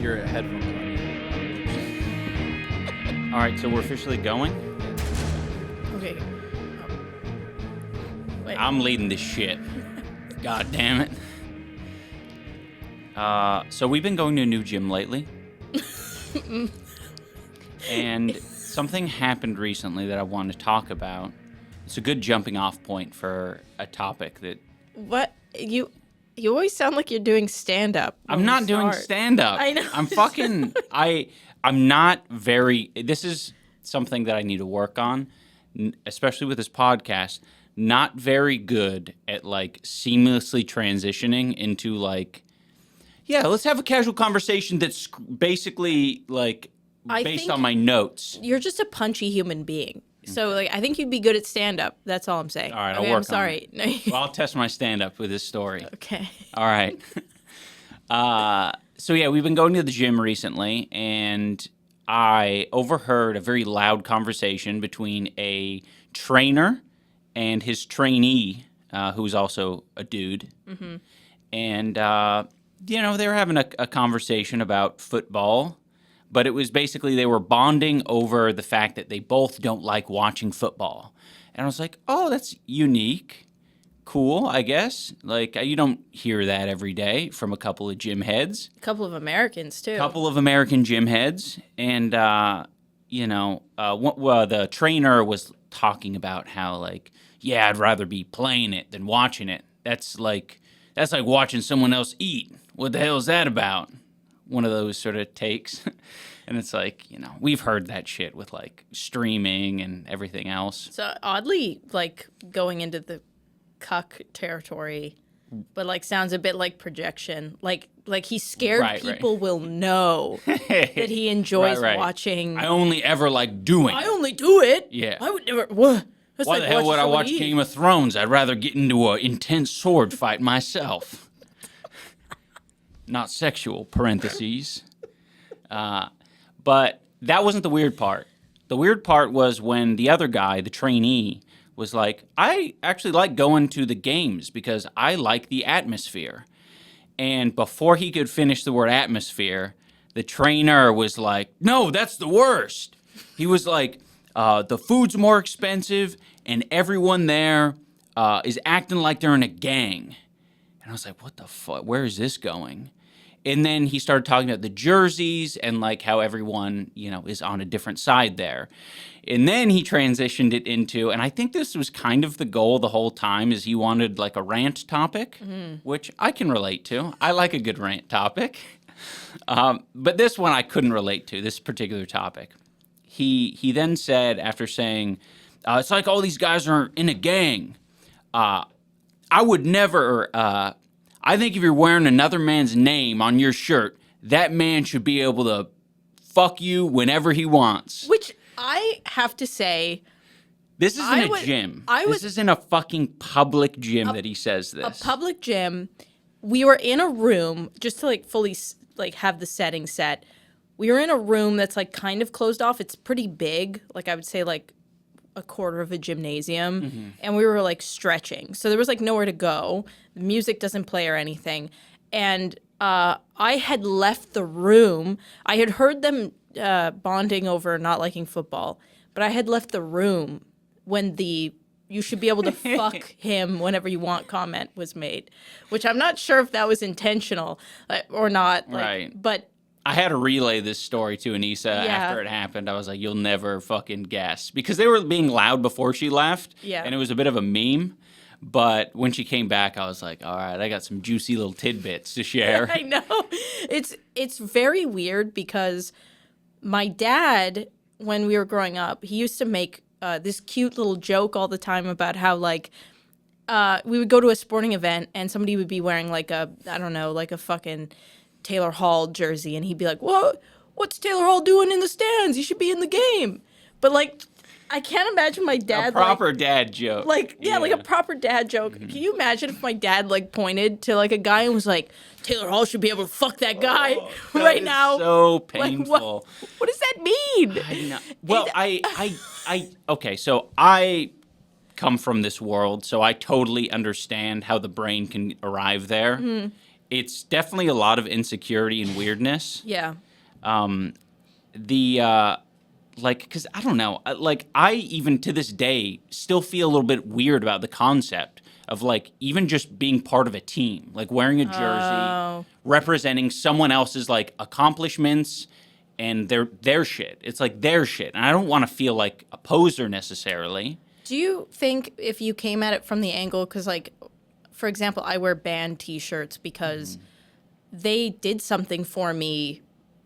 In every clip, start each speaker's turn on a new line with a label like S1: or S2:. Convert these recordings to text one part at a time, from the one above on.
S1: your headphones on.
S2: All right, so we're officially going.
S3: Okay. Wait.
S2: I'm leading this shit. God damn it. So we've been going to a new gym lately. And something happened recently that I want to talk about. It's a good jumping off point for a topic that...
S3: What? You always sound like you're doing stand-up.
S2: I'm not doing stand-up.
S3: I know.
S2: I'm fucking... I'm not very... This is something that I need to work on, especially with this podcast. Not very good at, like, seamlessly transitioning into, like... Yeah, let's have a casual conversation that's basically, like, based on my notes.
S3: You're just a punchy human being. So, like, I think you'd be good at stand-up. That's all I'm saying.
S2: All right,
S3: okay,
S2: I'll work
S3: I'm sorry.
S2: on it. Well, I'll test my stand-up with this story.
S3: Okay.
S2: All right. So, yeah, we've been going to the gym recently, and I overheard a very loud conversation between a trainer and his trainee, who's also a dude. Mm-hmm. And, you know, they were having a conversation about football. But it was basically they were bonding over the fact that they both don't like watching football. And I was like, oh, that's unique. Cool, I guess. Like, you don't hear that every day from a couple of gym heads.
S3: A couple of Americans, too.
S2: A couple of American gym heads. And, you know, the trainer was talking about how, like, yeah, I'd rather be playing it than watching it. That's like watching someone else eat. What the hell is that about? One of those sort of takes. And it's like, you know, we've heard that shit with, like, streaming and everything else.
S3: So, oddly, like, going into the cuck territory, but, like, sounds a bit like projection. Like he's scared people will know that he enjoys watching.
S2: I only ever like doing
S3: I only do it?
S2: Yeah.
S3: I would never... What? That's
S2: Why
S3: like
S2: the hell would I watch
S3: eat.
S2: Game of Thrones? I'd rather get into an intense sword fight myself. Not sexual, parentheses. But that wasn't the weird part. The weird part was when the other guy, the trainee, was like, I actually like going to the games because I like the atmosphere. And before he could finish the word atmosphere, the trainer was like, no, that's the worst. He was like, the food's more expensive and everyone there is acting like they're in a gang. And I was like, what the fuck? Where is this going? And then he started talking about the jerseys and, like, how everyone, you know, is on a different side there. And then he transitioned it into, and I think this was kind of the goal the whole time, is he wanted, like, a rant topic, which I can relate to. I like a good rant topic. But this one I couldn't relate to, this particular topic. He then said, after saying, it's like all these guys are in a gang. I would never... I think if you're wearing another man's name on your shirt, that man should be able to fuck you whenever he wants.
S3: Which I have to say...
S2: This isn't a gym. This isn't a fucking public gym that he says this.
S3: A public gym. We were in a room, just to, like, fully, like, have the setting set. We were in a room that's, like, kind of closed off. It's pretty big. Like, I would say, like, a quarter of a gymnasium, and we were, like, stretching. So there was, like, nowhere to go. The music doesn't play or anything. And I had left the room. I had heard them bonding over not liking football, but I had left the room when the you should be able to fuck him whenever you want comment was made, which I'm not sure if that was intentional or not. Like,
S2: right.
S3: But
S2: I had to relay this story to Anisa after it happened. I was like, you'll never fucking guess. Because they were being loud before she left, and it was a bit of a meme. But when she came back, I was like, all right, I got some juicy little tidbits to share.
S3: I know. It's very weird because my dad, when we were growing up, he used to make this cute little joke all the time about how, like, we would go to a sporting event and somebody would be wearing, like, a fucking Taylor Hall jersey, and he'd be like, what's Taylor Hall doing in the stands? You should be in the game. But, like, I can't imagine my dad,
S2: a proper dad joke.
S3: Like, like a proper dad joke. Can you imagine if my dad, like, pointed to, like, a guy and was like, Taylor Hall should be able to fuck that guy right now?
S2: So painful.
S3: Like, what does that mean?
S2: I know. Well, okay, so I come from this world, so I totally understand how the brain can arrive there. it's definitely a lot of insecurity and weirdness.
S3: Yeah.
S2: Because I don't know, like I even to this day still feel a little bit weird about the concept of like even just being part of a team, like wearing a jersey, representing someone else's like accomplishments and their shit. It's like their shit, and I don't want to feel like a poser necessarily.
S3: Do you think if you came at it from the angle, because like, for example, I wear band T-shirts because they did something for me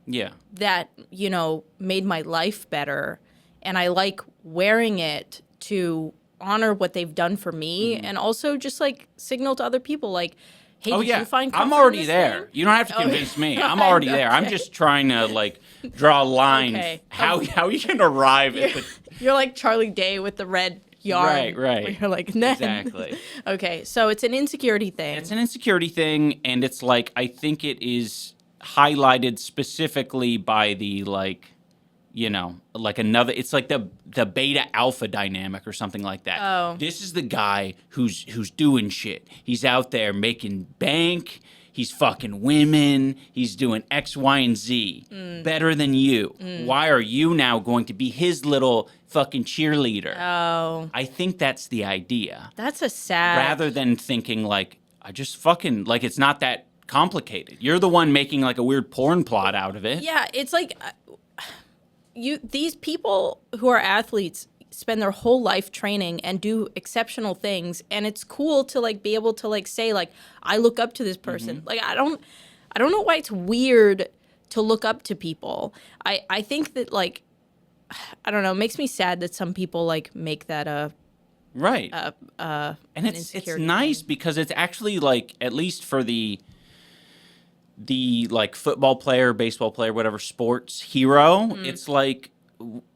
S2: Yeah.
S3: that, you know, made my life better. And I like wearing it to honor what they've done for me and also just like signal to other people like, hey, did you find comfort
S2: I'm
S3: in
S2: already
S3: this
S2: there.
S3: thing?
S2: You don't have to convince me. I'm already there. I'm just trying to like draw a line.
S3: Okay.
S2: How you can arrive at the
S3: You're like Charlie Day with the red yarn.
S2: Right.
S3: Where you're like, nah.
S2: Exactly.
S3: Okay, so it's an insecurity thing.
S2: It's an insecurity thing, and it's like I think it is highlighted specifically by the like, you know, like another. It's like the beta alpha dynamic or something like that.
S3: Oh.
S2: This is the guy who's doing shit. He's out there making bank. He's fucking women. He's doing X, Y, and Z. Better than you. Why are you now going to be his little fucking cheerleader?
S3: Oh,
S2: I think that's the idea.
S3: that's a sad.
S2: Rather than thinking like, I just fucking, like it's not that complicated. You're the one making like a weird porn plot out of it.
S3: Yeah, it's like these people who are athletes spend their whole life training and do exceptional things, and it's cool to like be able to like say like I look up to this person. Like I don't know why it's weird to look up to people. I think that like I don't know, it makes me sad that some people like make that
S2: Right.
S3: an
S2: And it's
S3: insecurity
S2: nice because it's actually like, at least for the like football player, baseball player, whatever sports hero, it's like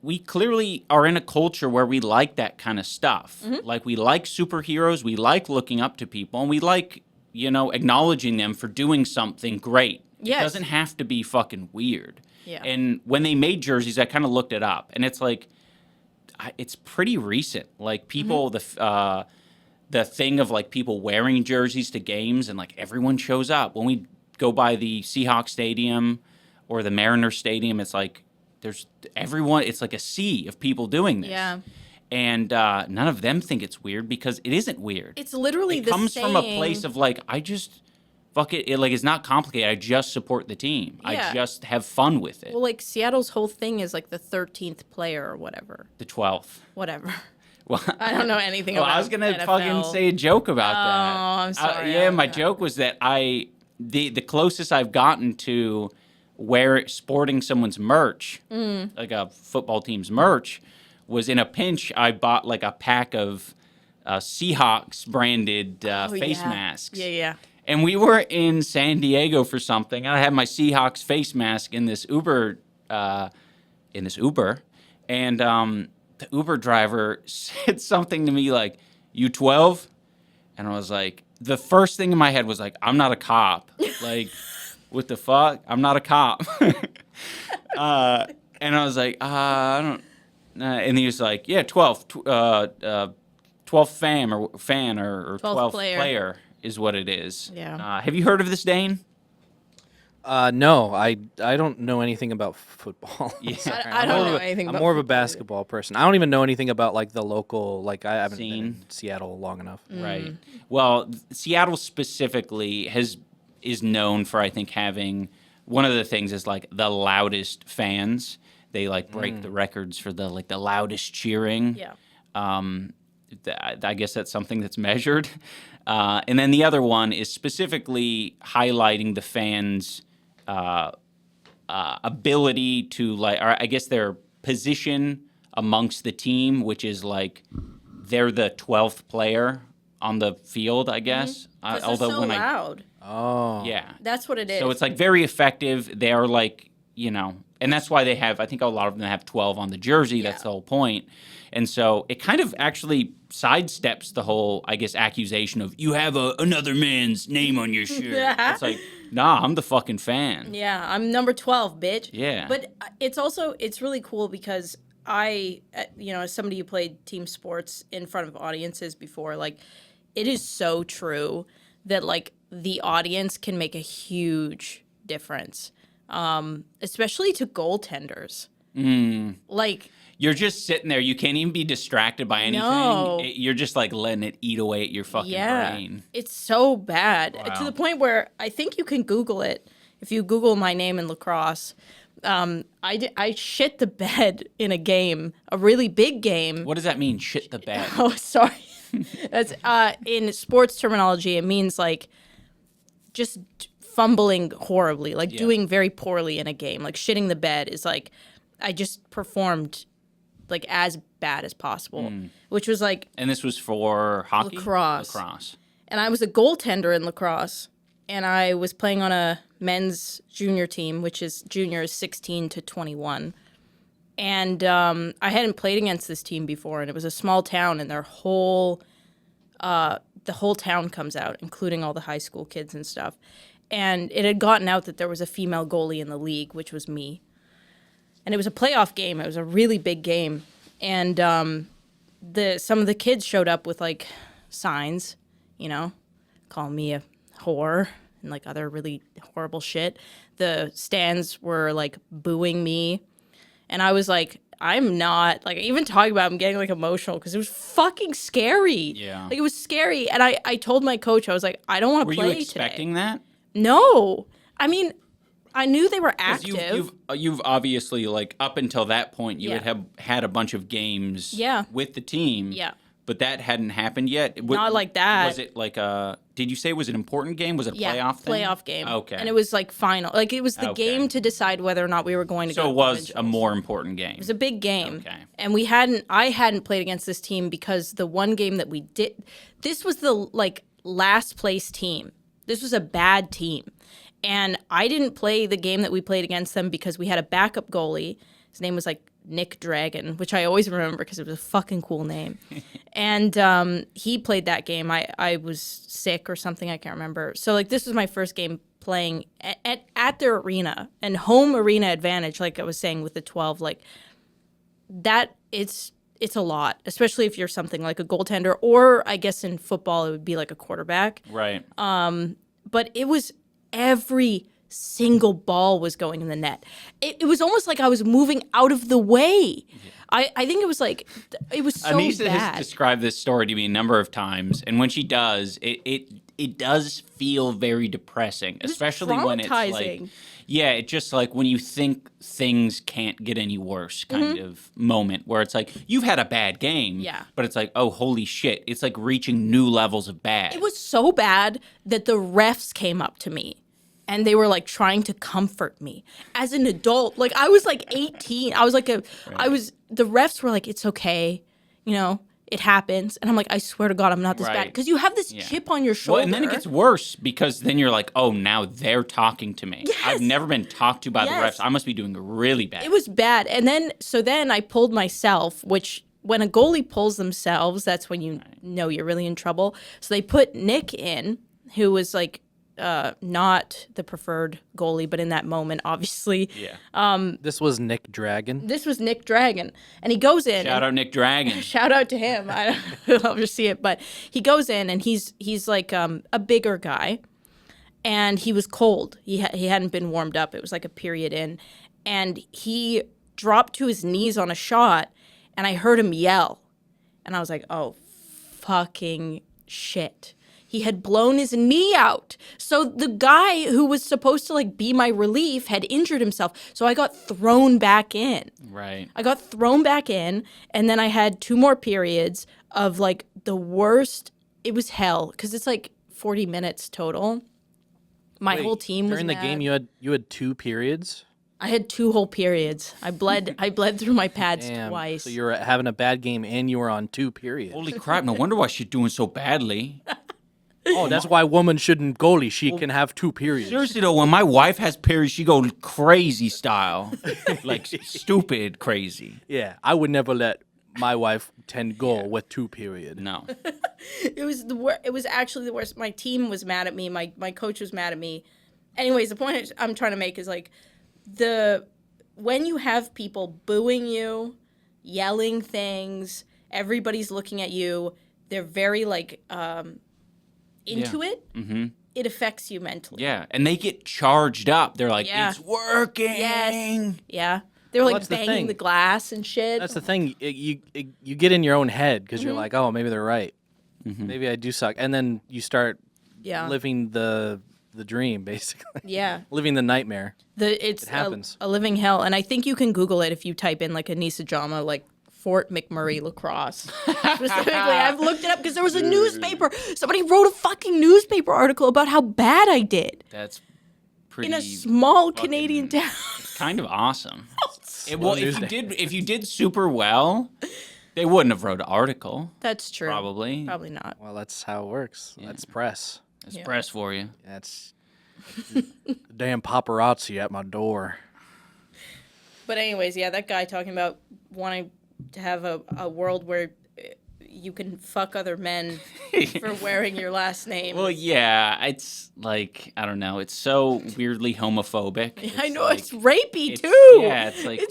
S2: we clearly are in a culture where we like that kind of stuff. Like we like superheroes, we like looking up to people, and we like, you know, acknowledging them for doing something great.
S3: Yes.
S2: It doesn't have to be fucking weird.
S3: Yeah.
S2: And when they made jerseys, I kind of looked it up, and it's like it's pretty recent. Like people, the thing of like people wearing jerseys to games, and like everyone shows up. When we go by the Seahawks Stadium or the Mariners Stadium, it's like there's everyone. It's like a sea of people doing this.
S3: Yeah.
S2: And none of them think it's weird because it isn't weird.
S3: It's literally
S2: It
S3: the
S2: comes from a
S3: saying-
S2: place of like, I just fuck it. It like it's not complicated. I just support the team.
S3: Yeah.
S2: I just have fun with it.
S3: Well, like Seattle's whole thing is like the 13th player or whatever.
S2: The 12th.
S3: Whatever.
S2: Well,
S3: I don't know anything
S2: well,
S3: about
S2: I was gonna
S3: NFL.
S2: fucking say a joke about that.
S3: Oh, I'm sorry.
S2: Yeah, my joke was that the closest I've gotten to sporting someone's merch, like a football team's merch, was in a pinch. I bought like a pack of Seahawks branded face masks.
S3: Yeah.
S2: And we were in San Diego for something. And I had my Seahawks face mask in this Uber, and the Uber driver said something to me like, "You 12?" And I was like, the first thing in my head was like, I'm not a cop. Like, what the fuck? I'm not a cop. And I was like, I don't. And he was like, yeah, 12, 12th fan or 12th player is what it is.
S3: Yeah.
S2: Have you heard of this, Dane?
S1: No, I don't know anything about football.
S2: Yeah.
S1: Sorry.
S3: I don't know anything
S1: I'm
S3: about
S1: more of a
S3: football either.
S1: basketball person. I don't even know anything about like the local. Like I haven't been
S2: Scene.
S1: in Seattle long enough.
S2: Right. Well, Seattle specifically is known for, I think, having one of the things is like the loudest fans. They like break the records for the loudest cheering.
S3: Yeah.
S2: I guess that's something that's measured. And then the other one is specifically highlighting the fans' ability to like, or I guess their position amongst the team, which is like they're the 12th player on the field, I guess.
S3: Because
S2: Although
S3: they're so loud.
S1: Oh.
S2: yeah.
S3: That's what it is.
S2: So it's like very effective. They are like, you know, and that's why they have, I think a lot of them have 12 on the jersey. That's the whole point. And so it kind of actually sidesteps the whole, I guess, accusation of you have another man's name on your shirt. It's like, nah, I'm the fucking fan.
S3: Yeah, I'm number 12, bitch.
S2: Yeah.
S3: But it's really cool because I, as somebody who played team sports in front of audiences before, like, it is so true that, like, the audience can make a huge difference, especially to goaltenders. Like,
S2: You're just sitting there. You can't even be distracted by anything.
S3: No.
S2: You're just like letting it eat away at your fucking brain.
S3: it's so bad to
S2: Wow.
S3: the point where I think you can Google it. If you Google my name in lacrosse, I shit the bed in a game, a really big game.
S2: What does that mean? Shit the bed.
S3: Oh, sorry. That's in sports terminology. It means like just fumbling horribly, like doing very poorly in a game. Like shitting the bed is like I just performed like as bad as possible, which was like,
S2: And this was for hockey?
S3: Lacrosse.
S2: Lacrosse.
S3: and I was a goaltender in lacrosse, and I was playing on a men's junior team, which is juniors 16 to 21. And I hadn't played against this team before, and it was a small town, and the whole town comes out, including all the high school kids and stuff. And it had gotten out that there was a female goalie in the league, which was me. And it was a playoff game. It was a really big game. And some of the kids showed up with like signs, calling me a whore and like other really horrible shit. The stands were like booing me. And I was like, I'm not, like, even talking about it, I'm getting like emotional because it was fucking scary.
S2: Yeah.
S3: Like, it was scary. And I told my coach, I was like, I don't want
S2: Were
S3: to play
S2: you expecting that?
S3: No. I mean, I knew they were
S2: 'Cause
S3: active.
S2: You've obviously, like, up until that point, you
S3: Yeah.
S2: would have had a bunch of games
S3: Yeah.
S2: with the team.
S3: Yeah.
S2: But that hadn't happened yet.
S3: Not like that.
S2: Was it like did you say it was an important game? Was it a playoff thing?
S3: Playoff game.
S2: Okay.
S3: And it was like final. Like, it was the
S2: Okay.
S3: game to decide whether or not we were going to go
S2: So
S3: to
S2: it was a
S3: provincials.
S2: more important game.
S3: It was a big game.
S2: Okay.
S3: And I hadn't played against this team because the one game that we did, this was the like last place team. This was a bad team. And I didn't play the game that we played against them because we had a backup goalie. His name was like Nick Dragon, which I always remember because it was a fucking cool name. And he played that game. I was sick or something. I can't remember. So like this was my first game playing at their arena and home arena advantage, like I was saying with the 12, like that it's a lot, especially if you're something like a goaltender, or I guess in football it would be like a quarterback.
S2: Right.
S3: But it was every single ball was going in the net. It was almost like I was moving out of the way. I think it was like, it was so
S2: Anisa
S3: bad.
S2: has described this story to me a number of times, and when she does, it does feel very depressing, especially when it's like,
S3: traumatizing.
S2: yeah, it's just like when you think things can't get any worse kind of moment where it's like, you've had a bad game,
S3: Yeah.
S2: but it's like, oh, holy shit, it's like reaching new levels of bad.
S3: It was so bad that the refs came up to me and they were like trying to comfort me as an adult. Like I was like 18. I was like the refs were like, it's okay. It happens. And I'm like, I swear to God, I'm not this bad.
S2: Right.
S3: Because you have this chip on your shoulder.
S2: Well, and then it gets worse because then you're like, oh, now they're talking to me.
S3: Yes.
S2: I've never been talked to by the
S3: Yes.
S2: refs. I must be doing really bad.
S3: It was bad. And then I pulled myself, which when a goalie pulls themselves, that's when you know you're really in trouble. So they put Nick in, who was like not the preferred goalie, but in that moment, obviously.
S2: Yeah.
S1: This was Nick Dragon.
S3: This was Nick Dragon. And he goes in.
S2: Shout out Nick Dragon.
S3: Shout out to him. I don't know if you see it, but he goes in and he's like a bigger guy. And he was cold. He hadn't been warmed up. It was like a period in. And he dropped to his knees on a shot, and I heard him yell. And I was like, oh, fucking shit. He had blown his knee out. So the guy who was supposed to like be my relief had injured himself. So I got thrown back in.
S2: Right.
S3: I got thrown back in, and then I had 2 more periods of like the worst. It was hell because it's like 40 minutes total. My whole team was
S1: during the
S3: mad.
S1: game. You had 2 periods.
S3: I had 2 whole periods. I bled through my pads
S1: Damn.
S3: twice.
S1: So you were having a bad game and you were on 2 periods.
S2: Holy crap, no wonder why she's doing so badly.
S1: Oh, that's why woman shouldn't goalie. She can have 2 periods.
S2: Seriously though, when my wife has periods, she go crazy style. Like stupid crazy.
S1: Yeah, I would never let my wife tend goal with 2 periods.
S2: No.
S3: It was it was actually the worst. My team was mad at me. My coach was mad at me. Anyways, the point I'm trying to make is like when you have people booing you, yelling things, everybody's looking at you. They're very like into it. Mm-hmm. it affects you mentally.
S2: Yeah, and they get charged up. They're like,
S3: Yeah.
S2: it's working.
S3: Yes. Yeah. They were like
S1: that's the
S3: banging
S1: thing.
S3: the glass and shit.
S1: That's the thing. You get in your own head because you're like, oh, maybe they're right. Maybe I do suck, and then you start
S3: Yeah.
S1: living the dream, basically.
S3: Yeah.
S1: Living the nightmare.
S3: It's
S1: It happens.
S3: a living hell. And I think you can Google it if you type in like Anisa drama, like Fort McMurray lacrosse. Specifically, I've looked it up because there was a newspaper. Somebody wrote a fucking newspaper article about how bad I did
S2: That's pretty
S3: in a small Canadian town.
S2: kind of awesome.
S1: Well,
S2: if you did super well, they wouldn't have wrote an article.
S3: That's true.
S2: Probably.
S3: Probably not.
S1: Well, that's how it works. That's press.
S2: That's
S3: Yeah.
S2: press for you.
S1: That's the damn paparazzi at my door.
S3: But anyways, yeah, that guy talking about wanting to have a world where you can fuck other men for wearing your last name.
S2: Well, yeah, it's like, I don't know. It's so weirdly homophobic.
S3: I know
S2: like-
S3: it's rapey
S2: it's-
S3: too.
S2: yeah, it's like-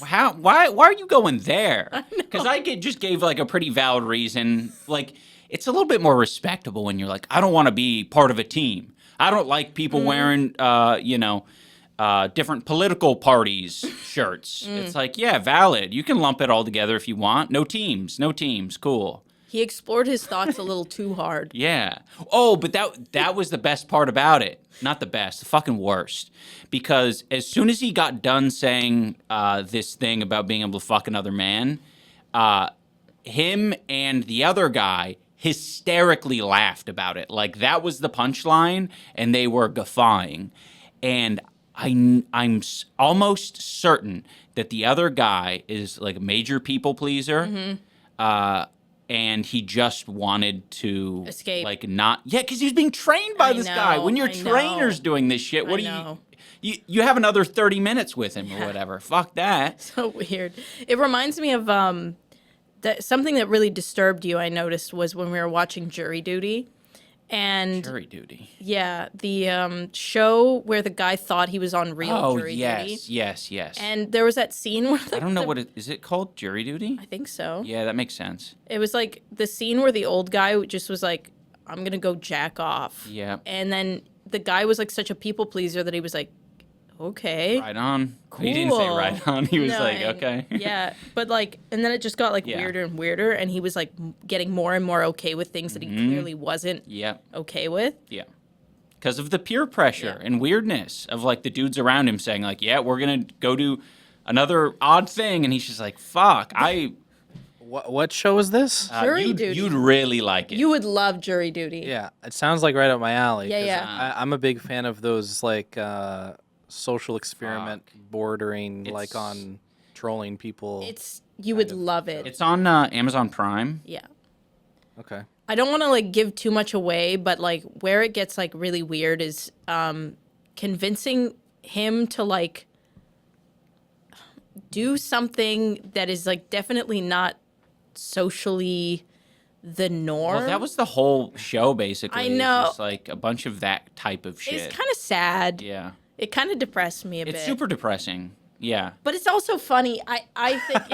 S3: like
S2: Why are you going there? Because just gave like a pretty valid reason. Like, it's a little bit more respectable when you're like, I don't want to be part of a team. I don't like people wearing, different political parties shirts. It's like, yeah, valid. You can lump it all together if you want. No teams, cool.
S3: he explored his thoughts a little too hard.
S2: Yeah. Oh, but that was the best part about it. Not the best, the fucking worst. Because as soon as he got done saying this thing about being able to fuck another man, him and the other guy hysterically laughed about it. Like, that was the punchline, and they were guffawing. And I'm almost certain that the other guy is like a major people pleaser. And he just wanted to
S3: Escape.
S2: like not because he was being trained by
S3: I
S2: this guy.
S3: know,
S2: When your
S3: I know.
S2: trainer's doing this shit, what
S3: I
S2: do
S3: know.
S2: you have another 30 minutes with him or whatever? Fuck that.
S3: So weird. It reminds me of that something that really disturbed you. I noticed was when we were watching Jury Duty, and
S2: Jury duty.
S3: yeah, the show where the guy thought he was on real
S2: Oh
S3: Jury
S2: yes,
S3: Duty.
S2: yes.
S3: And there was that scene where
S2: I don't know what is it called? Jury duty?
S3: I think so.
S2: Yeah, that makes sense.
S3: It was like the scene where the old guy just was like, "I'm gonna go jack off."
S2: Yeah.
S3: And then the guy was like such a people pleaser that he was like, "Okay."
S2: Right on. He didn't say
S3: Cool.
S2: right on. He was
S3: No,
S2: like,
S3: and-
S2: okay.
S3: Yeah, but like, and then it just got like
S2: Yeah.
S3: weirder and weirder, and he was like getting more and more okay with things that he clearly wasn't
S2: Yeah.
S3: okay with.
S2: Yeah. Because of the peer pressure and weirdness of like the dudes around him saying like, yeah, we're going to go do another odd thing. And he's just like, fuck,
S1: What show is this?
S3: Jury duty.
S2: You'd really like it.
S3: You would love Jury Duty.
S1: Yeah, it sounds like right up my alley.
S3: Yeah,
S1: 'cause
S3: yeah.
S1: I'm a big fan of those like social experiment bordering like
S2: It's-
S1: on trolling people.
S3: You would love it.
S2: It's on Amazon Prime.
S3: Yeah.
S1: Okay.
S3: I don't want to like give too much away, but like where it gets like really weird is convincing him to like do something that is like definitely not socially the norm.
S2: Well, that was the whole show basically.
S3: I
S2: It's
S3: know.
S2: just like a bunch of that type of shit.
S3: It's kind of sad.
S2: Yeah.
S3: It kind of depressed me a bit.
S2: It's super depressing. Yeah.
S3: But it's also funny. I think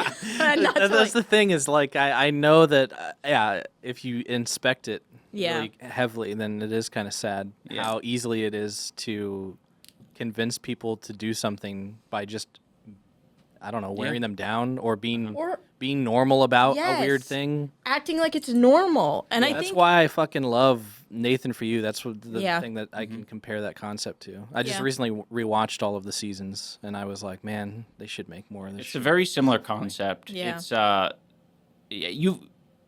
S3: not to,
S1: That's
S3: like,
S1: the thing is like I know that if you inspect it
S3: Yeah.
S1: really heavily, then it is kind of sad
S2: Yeah.
S1: how easily it is to convince people to do something by just I don't know wearing them down or being
S3: Or-
S1: normal about a weird
S3: Yes.
S1: thing.
S3: acting like it's normal. And I
S1: That's
S3: think
S1: why I fucking love Nathan For You. That's what the
S3: Yeah.
S1: thing that I can compare that concept to. I just
S3: Yeah.
S1: recently rewatched all of the seasons, and I was like, man, they should make more of this.
S2: It's
S1: shit.
S2: a very similar concept.
S3: Yeah.
S2: It's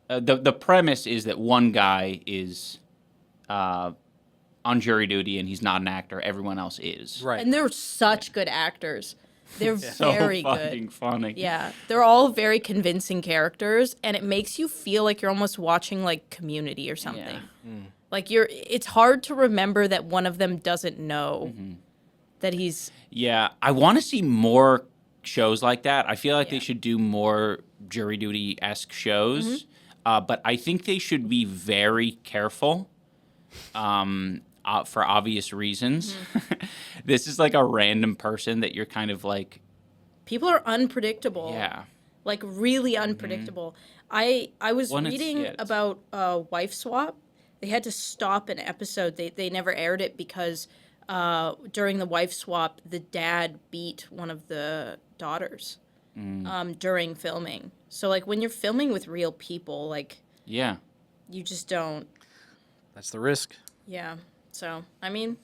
S2: the premise is that one guy is on jury duty and he's not an actor. Everyone else is.
S1: Right.
S3: and they're such good actors. They're
S2: So
S3: very
S2: fucking
S3: good.
S2: funny.
S3: Yeah, they're all very convincing characters, and it makes you feel like you're almost watching like Community or something. Like it's hard to remember that one of them doesn't know that he's.
S2: Yeah, I want to see more shows like that. I feel like they
S3: Yeah.
S2: should do more jury duty-esque shows, but I think they should be very careful for obvious reasons. This is like a random person that you're kind of like,
S3: People are unpredictable.
S2: yeah.
S3: Like really unpredictable. I was
S2: Well, and
S3: reading
S2: it's-
S3: about wife swap, they had to stop an episode. They never aired it because during the wife swap, the dad beat one of the daughters during filming. So like when you're filming with real people, like
S2: Yeah.
S3: you just don't.
S1: That's the risk.
S3: Yeah. So I mean,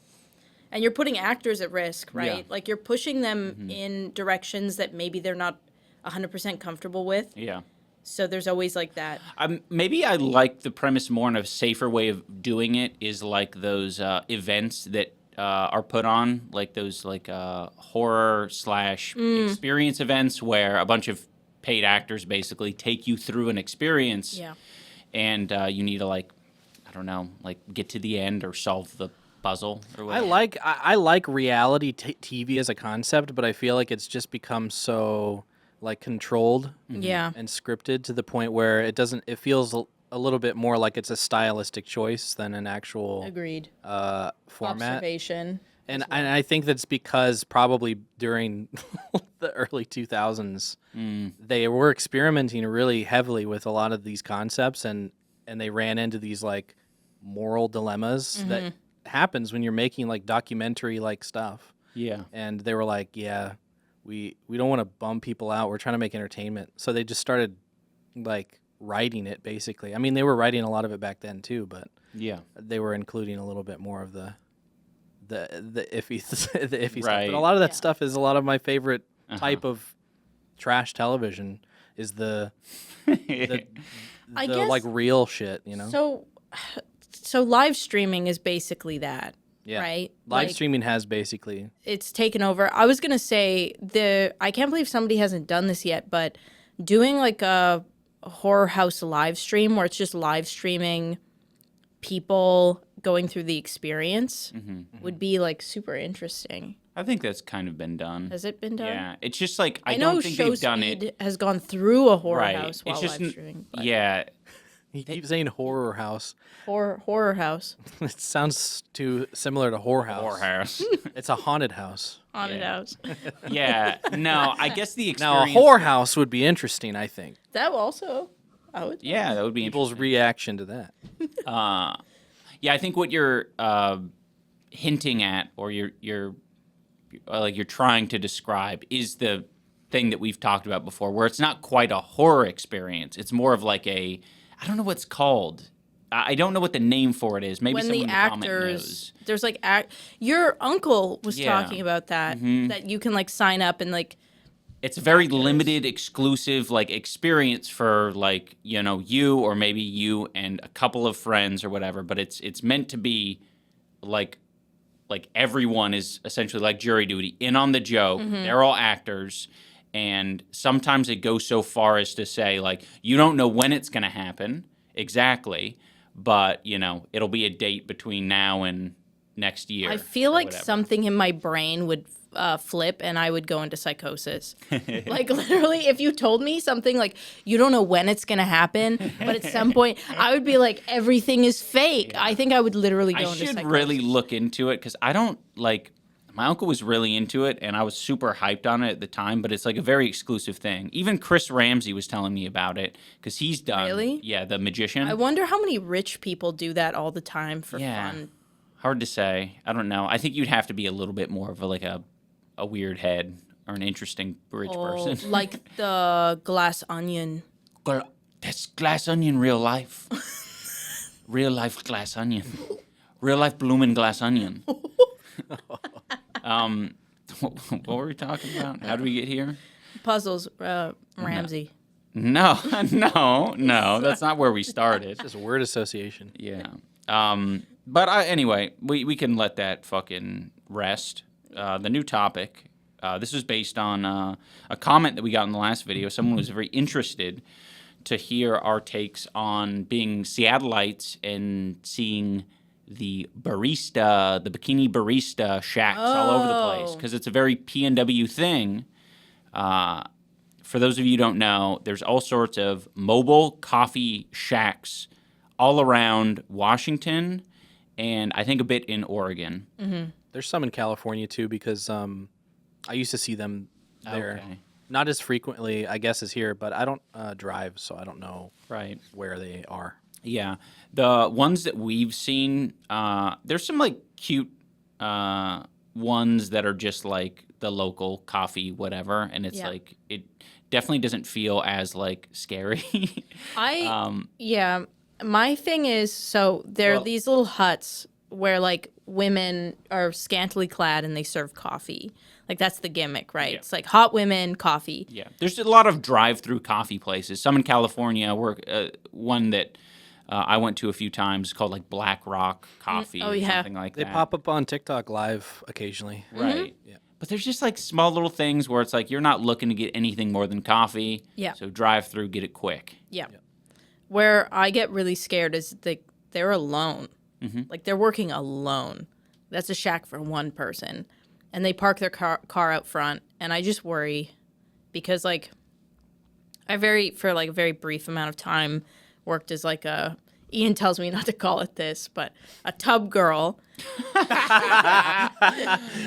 S3: and you're putting actors at risk, right?
S2: Yeah.
S3: Like you're pushing them in directions that maybe they're not 100% comfortable with.
S2: Yeah.
S3: So there's always like that.
S2: Maybe I like the premise more, and a safer way of doing it is like those events that are put on, like those like horror / experience events where a bunch of paid actors basically take you through an experience.
S3: Yeah.
S2: And you need to like, I don't know, like get to the end or solve the puzzle or whatever.
S1: I like reality TV as a concept, but I feel like it's just become so like controlled
S3: Yeah.
S1: and scripted to the point where it feels a little bit more like it's a stylistic choice than an actual
S3: Agreed.
S1: format.
S3: Observation.
S1: And I think that's because probably during the early 2000s, they were experimenting really heavily with a lot of these concepts, and they ran into these like moral dilemmas that happens when you're making like documentary like stuff.
S2: Yeah.
S1: And they were like, yeah, we don't want to bum people out. We're trying to make entertainment. So they just started like writing it basically. I mean, they were writing a lot of it back then too, but
S2: Yeah.
S1: they were including a little bit more of the iffy the iffy stuff.
S2: Right.
S1: But a lot of that
S3: Yeah.
S1: stuff is a lot of my favorite type of trash television is the
S3: I guess
S1: like real shit, you know?
S3: So live streaming is basically that,
S1: Yeah.
S3: right?
S1: Live
S3: Like,
S1: streaming has basically
S3: it's taken over. I was gonna say I can't believe somebody hasn't done this yet, but doing like a horror house live stream where it's just live streaming people going through the experience would be like super interesting.
S2: I think that's kind of been done.
S3: Has it been done?
S2: Yeah. It's just like, I
S3: know
S2: don't think they've done it.
S3: Showspeed has gone through a horror
S2: Right.
S3: house while
S2: It's just,
S3: live streaming. But
S2: yeah.
S1: he keeps saying horror house.
S3: horror house,
S1: It sounds too similar to horror house.
S2: Or house.
S1: It's a haunted house.
S3: haunted
S2: Yeah.
S3: house.
S2: Yeah. No, I guess the
S1: Now
S2: experience.
S1: a whore house would be interesting, I think.
S3: That also, I would.
S2: Yeah, that would be
S1: People's reaction to that.
S2: Yeah, I think what you're hinting at, or you're like you're trying to describe, is the thing that we've talked about before, where it's not quite a horror experience. It's more of like I don't know what's called. I don't know what the name for it is. Maybe
S3: When
S2: someone
S3: the
S2: in the comment
S3: actors,
S2: knows.
S3: there's like your uncle was
S2: Yeah.
S3: talking about that. That you can like sign up and like.
S2: It's a very limited, exclusive like experience for like you or maybe you and a couple of friends or whatever. But it's meant to be like everyone is essentially like jury duty in on the joke. They're all actors, and sometimes it goes so far as to say like you don't know when it's going to happen exactly, but it'll be a date between now and next year.
S3: I feel
S2: or
S3: like
S2: whatever.
S3: something in my brain would flip and I would go into psychosis. Like literally, if you told me something like you don't know when it's gonna happen, but at some point I would be like everything is fake. I think I would literally go
S2: I
S3: into
S2: should
S3: psychosis.
S2: really look into it because I don't like. My uncle was really into it, and I was super hyped on it at the time. But it's like a very exclusive thing. Even Chris Ramsey was telling me about it because he's done.
S3: Really?
S2: Yeah, the magician.
S3: I wonder how many rich people do that all the time for
S2: Yeah.
S3: fun.
S2: Hard to say. I don't know. I think you'd have to be a little bit more of a weird head or an interesting rich person.
S3: Like the glass onion.
S2: Girl, that's glass onion, real life. Real life glass onion. Real life blooming glass onion. What were we talking about? How did we get here?
S3: Puzzles, Ramsey.
S2: No, no, that's not where we started.
S1: Just a word association.
S2: Yeah. But anyway, we can let that fucking rest. The new topic. This was based on a comment that we got in the last video. Someone was very interested to hear our takes on being Seattleites and seeing the Bikini Barista shacks all over the place, because it's a very PNW thing. For those of you who don't know, there's all sorts of mobile coffee shacks all around Washington, and I think a bit in Oregon.
S1: There's some in California too, because I used to see them there.
S2: Okay.
S1: Not as frequently, I guess, as here, but I don't drive, so I don't know
S2: Right.
S1: where they are.
S2: Yeah. The ones that we've seen, there's some like cute ones that are just like the local coffee, whatever. And it's like, it definitely doesn't feel as like scary.
S3: Yeah. My thing is, so there are these little huts where like women are scantily clad and they serve coffee. Like that's the gimmick, right?
S2: Yeah.
S3: It's like hot women, coffee.
S2: Yeah. There's a lot of drive-through coffee places. Some in California, one that I went to a few times called like Black Rock Coffee or something like
S1: They
S2: that.
S1: pop up on TikTok live occasionally.
S2: Right.
S1: Yeah.
S2: But there's just like small little things where it's like you're not looking to get anything more than coffee.
S3: Yeah.
S2: So drive through, get it quick.
S3: Yeah. Where I get really scared is they're alone. Like they're working alone. That's a shack for one person. And they park their car out front. And I just worry because like for like a very brief amount of time worked as like Ian tells me not to call it this, but a tub girl. That's
S1: Why?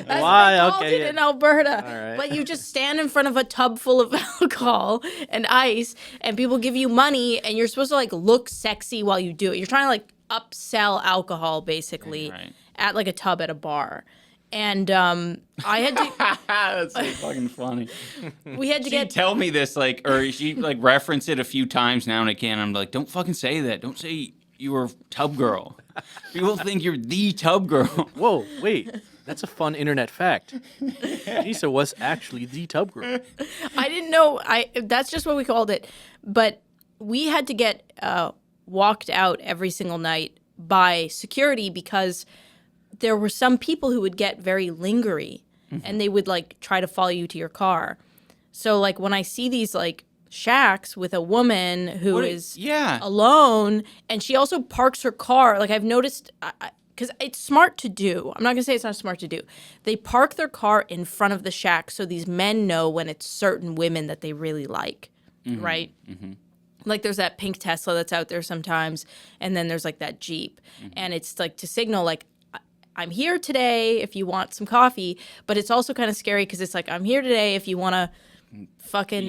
S3: what they called
S1: Okay,
S3: it
S1: yeah.
S3: in Alberta.
S1: All right.
S3: But you just stand in front of a tub full of alcohol and ice, and people give you money, and you're supposed to like look sexy while you do it. You're trying to like upsell alcohol basically at like a tub at a bar. And I had to.
S2: That's so fucking funny.
S3: We had to
S2: She'd
S3: get.
S2: tell me this or she like reference it a few times now and again. I'm like, don't fucking say that. Don't say you were tub girl. People think you're the tub girl.
S1: Whoa, wait. That's a fun internet fact. Anisa was actually the tub girl.
S3: I didn't know. That's just what we called it. But we had to get walked out every single night by security because there were some people who would get very lingery and they would like try to follow you to your car. So like when I see these like shacks with a woman who is alone and she also parks her car, like I've noticed because it's smart to do. I'm not going to say it's not smart to do. They park their car in front of the shack so these men know when it's certain women that they really like, right? Like there's that pink Tesla that's out there sometimes, and then there's like that Jeep. And it's like to signal like, I'm here today if you want some coffee, but it's also kind of scary because it's like, I'm here today if you want to fucking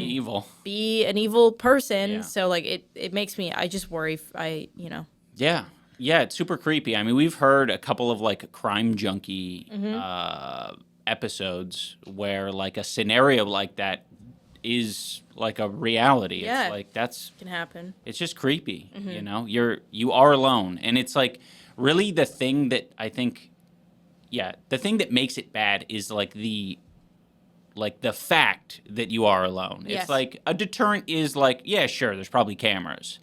S3: be an evil person.
S2: Yeah.
S3: So like it makes me, I just worry
S2: Yeah. Yeah, it's super creepy. I mean, we've heard a couple of like crime junkie episodes where like a scenario like that is like a reality.
S3: Yeah.
S2: It's like that's
S3: can happen.
S2: It's just creepy, you know? You are alone. And it's like really the thing that I think the thing that makes it bad is like the fact that you are alone.
S3: Yes.
S2: It's like a deterrent is like, yeah, sure, there's probably cameras.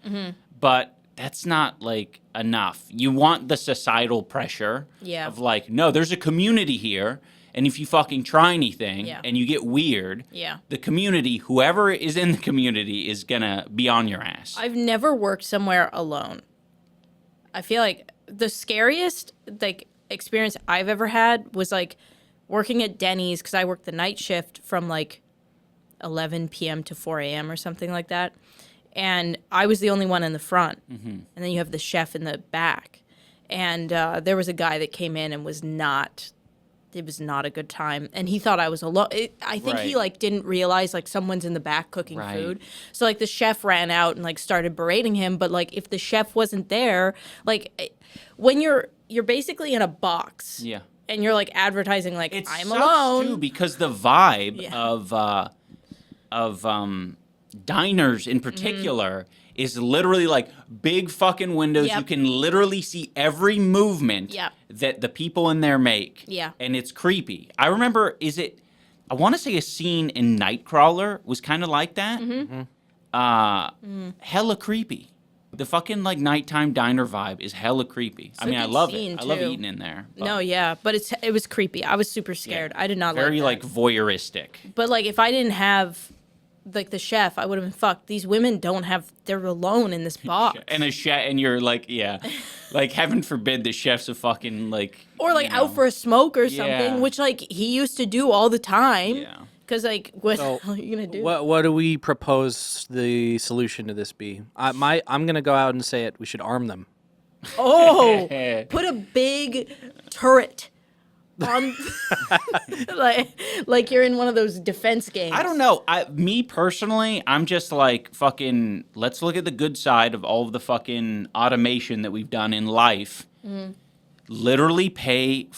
S2: But that's not like enough. You want the societal pressure of like, no, there's a community here. And if you fucking try anything and you get weird, the community, whoever is in the community is going to be on your ass.
S3: I've never worked somewhere alone. I feel like the scariest like experience I've ever had was like working at Denny's because I worked the night shift from like 11 p.m. to 4 a.m. or something like that. And I was the only one in the front. And then you have the chef in the back. And there was a guy that came in and it was not a good time. And he thought I was alone. I think he like didn't realize like someone's in the back cooking food. So like the chef ran out and like started berating him. But like if the chef wasn't there, like when you're basically in a box.
S2: Yeah.
S3: And you're like advertising like
S2: It
S3: I'm
S2: sucks,
S3: alone.
S2: too, because the vibe of diners in particular is literally like big fucking windows. You can literally see every movement that the people in there make.
S3: Yeah.
S2: And it's creepy. I remember, I want to say a scene in Nightcrawler was kind of like that. Hella creepy. The fucking like nighttime diner vibe is hella creepy. I mean, I love it. I love eating in there.
S3: No, yeah, but it was creepy. I was super scared. I did not like that.
S2: Very like voyeuristic.
S3: But like if I didn't have like the chef, I would have been fucked. These women they're alone in this box.
S2: And a chef, and you're like, like heaven forbid the chef's a fucking like,
S3: or like out for a smoke or something, which like he used to do all the time.
S2: Yeah.
S3: Because like, what the hell are you gonna do?
S1: What do we propose the solution to this be? I'm gonna go out and say it. We should arm them.
S3: Oh, put a big turret on like you're in one of those defense games.
S2: I don't know. Me personally, I'm just like fucking. Let's look at the good side of all of the fucking automation that we've done in life. Literally pay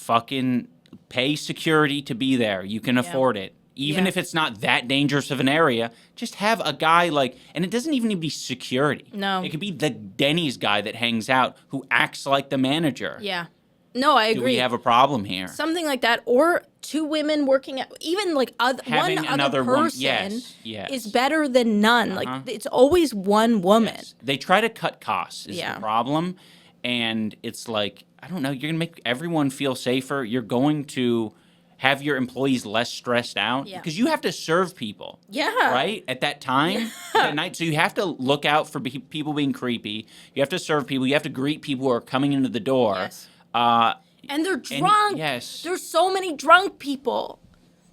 S2: security to be there. You can afford it. Even if it's not that dangerous of an area, just have a guy like, and it doesn't even need to be security.
S3: No.
S2: It could be the Denny's guy that hangs out who acts like the manager.
S3: Yeah. No, I agree.
S2: Do we have a problem here?
S3: Something like that, or two women working at, even like
S2: Having
S3: one
S2: another
S3: other
S2: woman-
S3: person
S2: yes.
S3: is better than none. Like it's always one woman.
S2: Yes. They try to cut costs is
S3: Yeah.
S2: the problem. And it's like, I don't know, you're going to make everyone feel safer. You're going to have your employees less stressed out.
S3: Yeah.
S2: Because you have to serve people.
S3: Yeah.
S2: Right? At that time, at night. So you have to look out for people being creepy. You have to serve people. You have to greet people who are coming into the door.
S3: Yes. And they're
S2: And-
S3: drunk.
S2: yes.
S3: There's so many drunk people.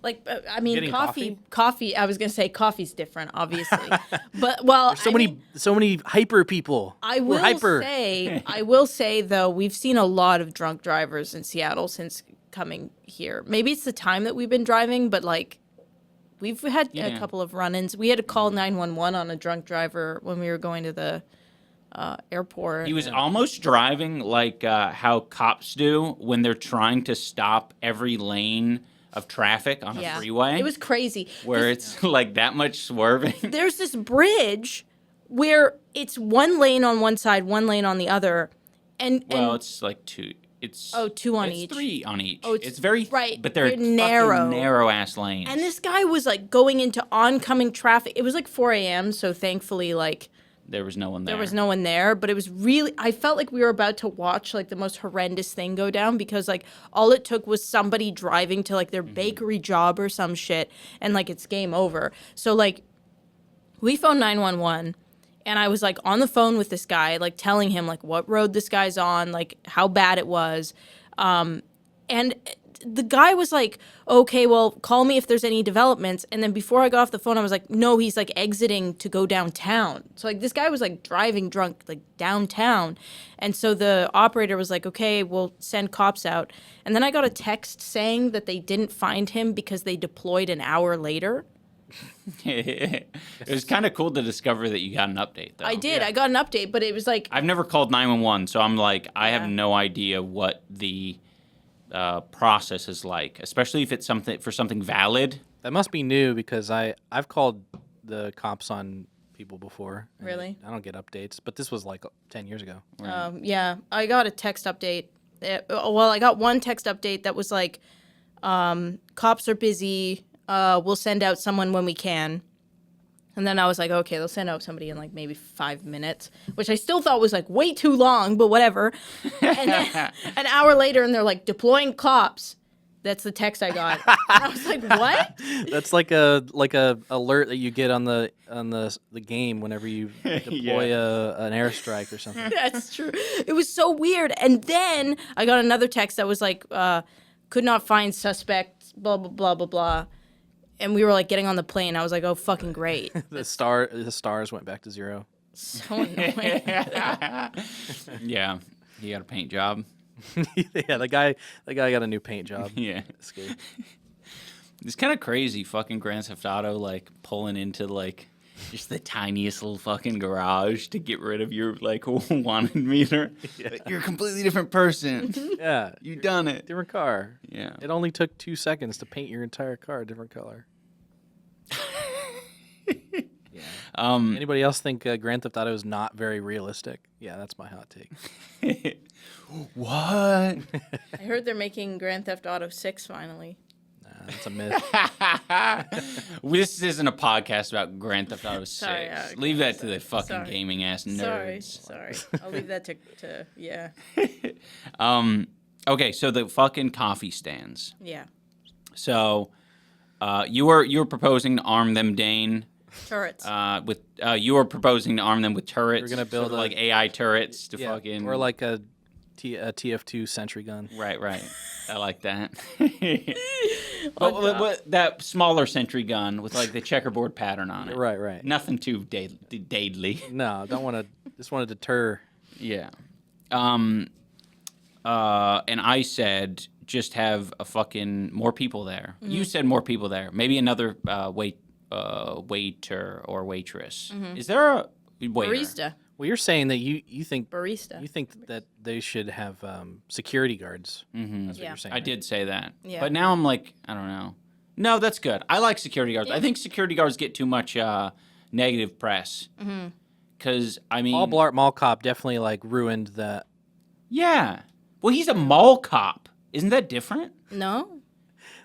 S3: Like, I mean,
S1: Getting
S3: coffee. I was gonna say coffee's different, obviously, but well,
S1: So many hyper people.
S3: I
S1: We're
S3: will
S1: hyper.
S3: I will say though, we've seen a lot of drunk drivers in Seattle since coming here. Maybe it's the time that we've been driving, but like, we've had a couple of run-ins. We had to call 911 on a drunk driver when we were going to the airport.
S2: He was almost driving like how cops do when they're trying to stop every lane of traffic on a freeway.
S3: It was crazy.
S2: where it's like that much swerving.
S3: There's this bridge where it's one lane on one side, one lane on the other, and
S2: It's like two. It's
S3: two on
S2: it's
S3: each.
S2: 3 on each.
S3: Oh,
S2: it's very
S3: right,
S2: but they're
S3: narrow.
S2: narrow ass lanes.
S3: And this guy was like going into oncoming traffic. It was like 4 a.m., so thankfully, like
S2: there was no one there.
S3: there was no one there. But it was really, I felt like we were about to watch like the most horrendous thing go down because like all it took was somebody driving to like their bakery job or some shit, and like it's game over. So like we phoned 911. And I was like on the phone with this guy, like telling him like what road this guy's on, like how bad it was. And the guy was like, okay, well, call me if there's any developments. And then before I got off the phone, I was like, no, he's like exiting to go downtown. So like this guy was like driving drunk like downtown. And so the operator was like, okay, we'll send cops out. And then I got a text saying that they didn't find him because they deployed an hour later.
S2: It was kind of cool to discover that you got an update, though.
S3: I did. I got an update, but it was like,
S2: I've never called 911, so I'm like, I have no idea what the process is like, especially if it's something valid.
S1: That must be new because I've called the cops on people before. and
S3: Really?
S1: I don't get updates, but this was like 10 years ago.
S3: yeah, I got a text update. I got one text update that was like, cops are busy. We'll send out someone when we can. And then I was like, okay, they'll send out somebody in like maybe 5 minutes, which I still thought was like way too long, but whatever. And then an hour later, and they're like deploying cops. That's the text I got. And I was like, what?
S1: That's like a alert that you get on the game whenever you deploy an airstrike or something.
S3: That's true. It was so weird. And then I got another text that was like, could not find suspect, blah, blah, blah, blah, blah. And we were like getting on the plane. I was like, oh, fucking great.
S1: The stars went back to 0.
S3: So annoying.
S2: Yeah, you got a paint job.
S1: Yeah, the guy got a new paint job.
S2: Yeah.
S1: Escape.
S2: It's kind of crazy, fucking Grand Theft Auto, like pulling into like just the tiniest little fucking garage to get rid of your like wanted meter. Like, you're a completely different person.
S1: Yeah,
S2: You done it.
S1: different car.
S2: Yeah.
S1: It only took 2 seconds to paint your entire car a different color. Anybody else think Grand Theft Auto is not very realistic? Yeah, that's my hot take.
S2: What?
S3: I heard they're making Grand Theft Auto 6 finally.
S1: That's a myth.
S2: This isn't a podcast about Grand Theft Auto 6.
S3: Sorry, okay,
S2: Leave that to the fucking
S3: sorry.
S2: gaming ass nerds.
S3: Sorry. I'll leave that to yeah.
S2: Okay, so the fucking coffee stands.
S3: Yeah.
S2: So, you were proposing to arm them, Dane.
S3: Turrets.
S2: You were proposing to arm them with turrets.
S1: We're gonna build
S2: sort of like AI turrets to
S1: Yeah,
S2: fucking
S1: or like a TF2 sentry gun.
S2: Right. I like that. But that smaller sentry gun with like the checkerboard pattern on it.
S1: Right.
S2: Nothing too deadly.
S1: No, don't want to. Just want to deter.
S2: Yeah. And I said just have a fucking more people there. You said more people there. Maybe another waiter or waitress. Is there a waiter?
S3: Barista.
S1: Well, you're saying that you think
S3: Barista.
S1: that they should have security guards.
S2: Mm-hmm.
S1: That's what
S3: Yeah.
S1: you're saying.
S2: I did say that.
S3: Yeah.
S2: But now I'm like, I don't know. No, that's good. I like security guards.
S3: Yeah.
S2: I think security guards get too much negative press. Because, I mean...
S1: Paul Blart Mall Cop definitely like ruined the.
S2: Yeah. Well, he's a mall cop. Isn't that different?
S3: No.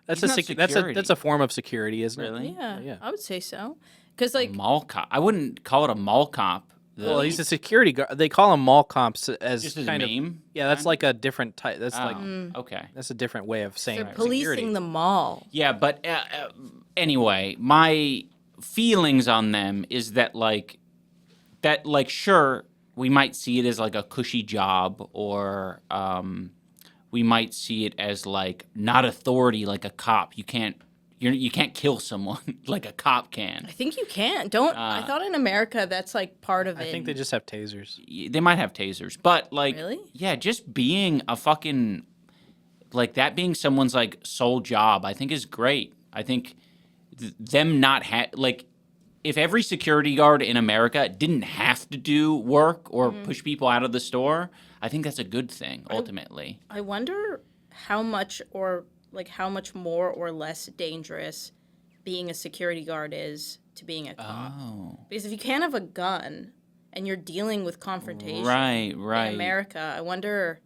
S1: That's
S2: He's
S1: a
S2: not
S1: that's
S2: security.
S1: a form of security, isn't it?
S2: Really?
S3: Yeah.
S1: Yeah.
S3: I would say so. Because like
S2: Mall cop. I wouldn't call it a mall cop.
S1: Well, he's a security guard. They call him mall cops as
S2: Just as a
S1: kind of.
S2: meme?
S1: Yeah, that's like a different type. That's like
S2: Okay.
S1: that's a different way of saying
S3: they're policing
S1: security.
S3: the mall.
S2: Yeah, but anyway, my feelings on them is that sure, we might see it as like a cushy job, or we might see it as like not authority like a cop. You can't kill someone like a cop can.
S3: I think you can. Don't. I thought in America that's like part of it.
S1: I think they just have tasers.
S2: They might have tasers, but like,
S3: Really?
S2: yeah, just being a fucking like that being someone's like sole job, I think is great. I think them not like if every security guard in America didn't have to do work or push people out of the store, I think that's a good thing ultimately.
S3: I wonder how much more or less dangerous being a security guard is to being a cop.
S2: Oh,
S3: Because if you can't have a gun and you're dealing with confrontation
S2: right.
S3: in America, I wonder.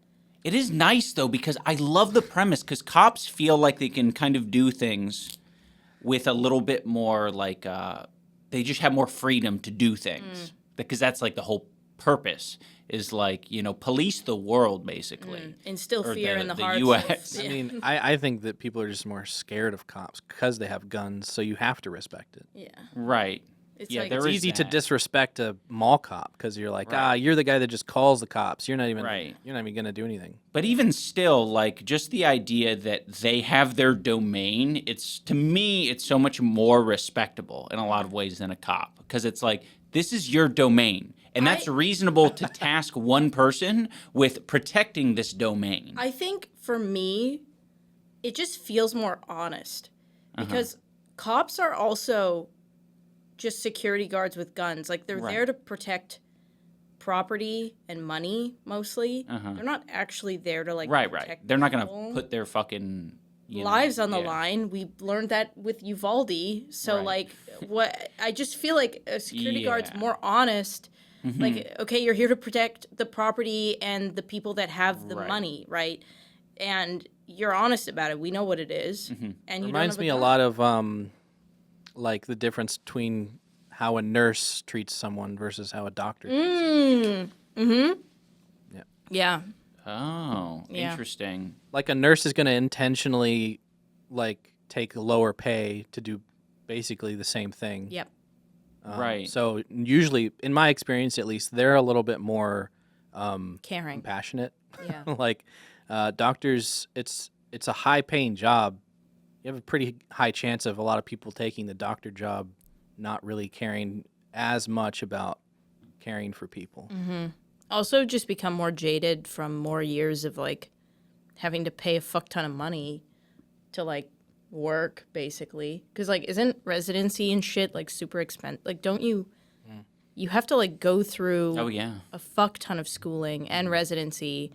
S2: It is nice though because I love the premise because cops feel like they can kind of do things with a little bit more like they just have more freedom to do things because that's like the whole purpose is like police the world basically.
S3: Instill
S2: Or
S3: fear in the hearts
S2: US.
S3: of,
S1: I mean, I think that people are just more scared of cops because they have guns, so you have to respect it.
S3: yeah.
S2: Right.
S3: It's
S2: Yeah,
S3: like,
S2: there
S1: It's
S2: is
S1: easy to
S2: that.
S1: disrespect a mall cop because you're like,
S2: Right.
S1: you're the guy that just calls the cops. You're not even
S2: Right.
S1: You're not even gonna do anything.
S2: But even still, like just the idea that they have their domain, to me it's so much more respectable in a lot of ways than a cop because it's like this is your domain. And that's reasonable to task one person with protecting this domain.
S3: I think for me, it just feels more honest because cops are also just security guards with guns. Like they're
S2: Right.
S3: there to protect property and money mostly. They're not actually there to like
S2: Right.
S3: protect
S2: They're not going
S3: people.
S2: to put their fucking
S3: lives on the
S2: yeah.
S3: line. We learned that with Uvalde. So
S2: Right.
S3: like what I just feel like a security guard's
S2: Yeah.
S3: more honest. Like, okay, you're here to protect the property and the people that have the
S2: Right.
S3: money, right? And you're honest about it. We know what it is. And you
S1: Reminds
S3: don't
S1: me
S3: have
S1: a lot of like the difference between how a nurse treats someone versus how a doctor treats someone.
S3: Yeah.
S2: Oh,
S3: Yeah.
S2: interesting.
S1: Like a nurse is going to intentionally like take lower pay to do basically the same thing.
S3: Yep.
S2: Right.
S1: So usually, in my experience at least, they're a little bit more
S3: Caring.
S1: compassionate.
S3: Yeah.
S1: Like doctors, it's a high paying job. You have a pretty high chance of a lot of people taking the doctor job, not really caring as much about caring for people.
S3: Also just become more jaded from more years of like having to pay a fuck ton of money to like work basically. Cause like isn't residency and shit like super expensive? Like don't you you have to like go through
S2: Oh, yeah.
S3: a fuck ton of schooling and residency.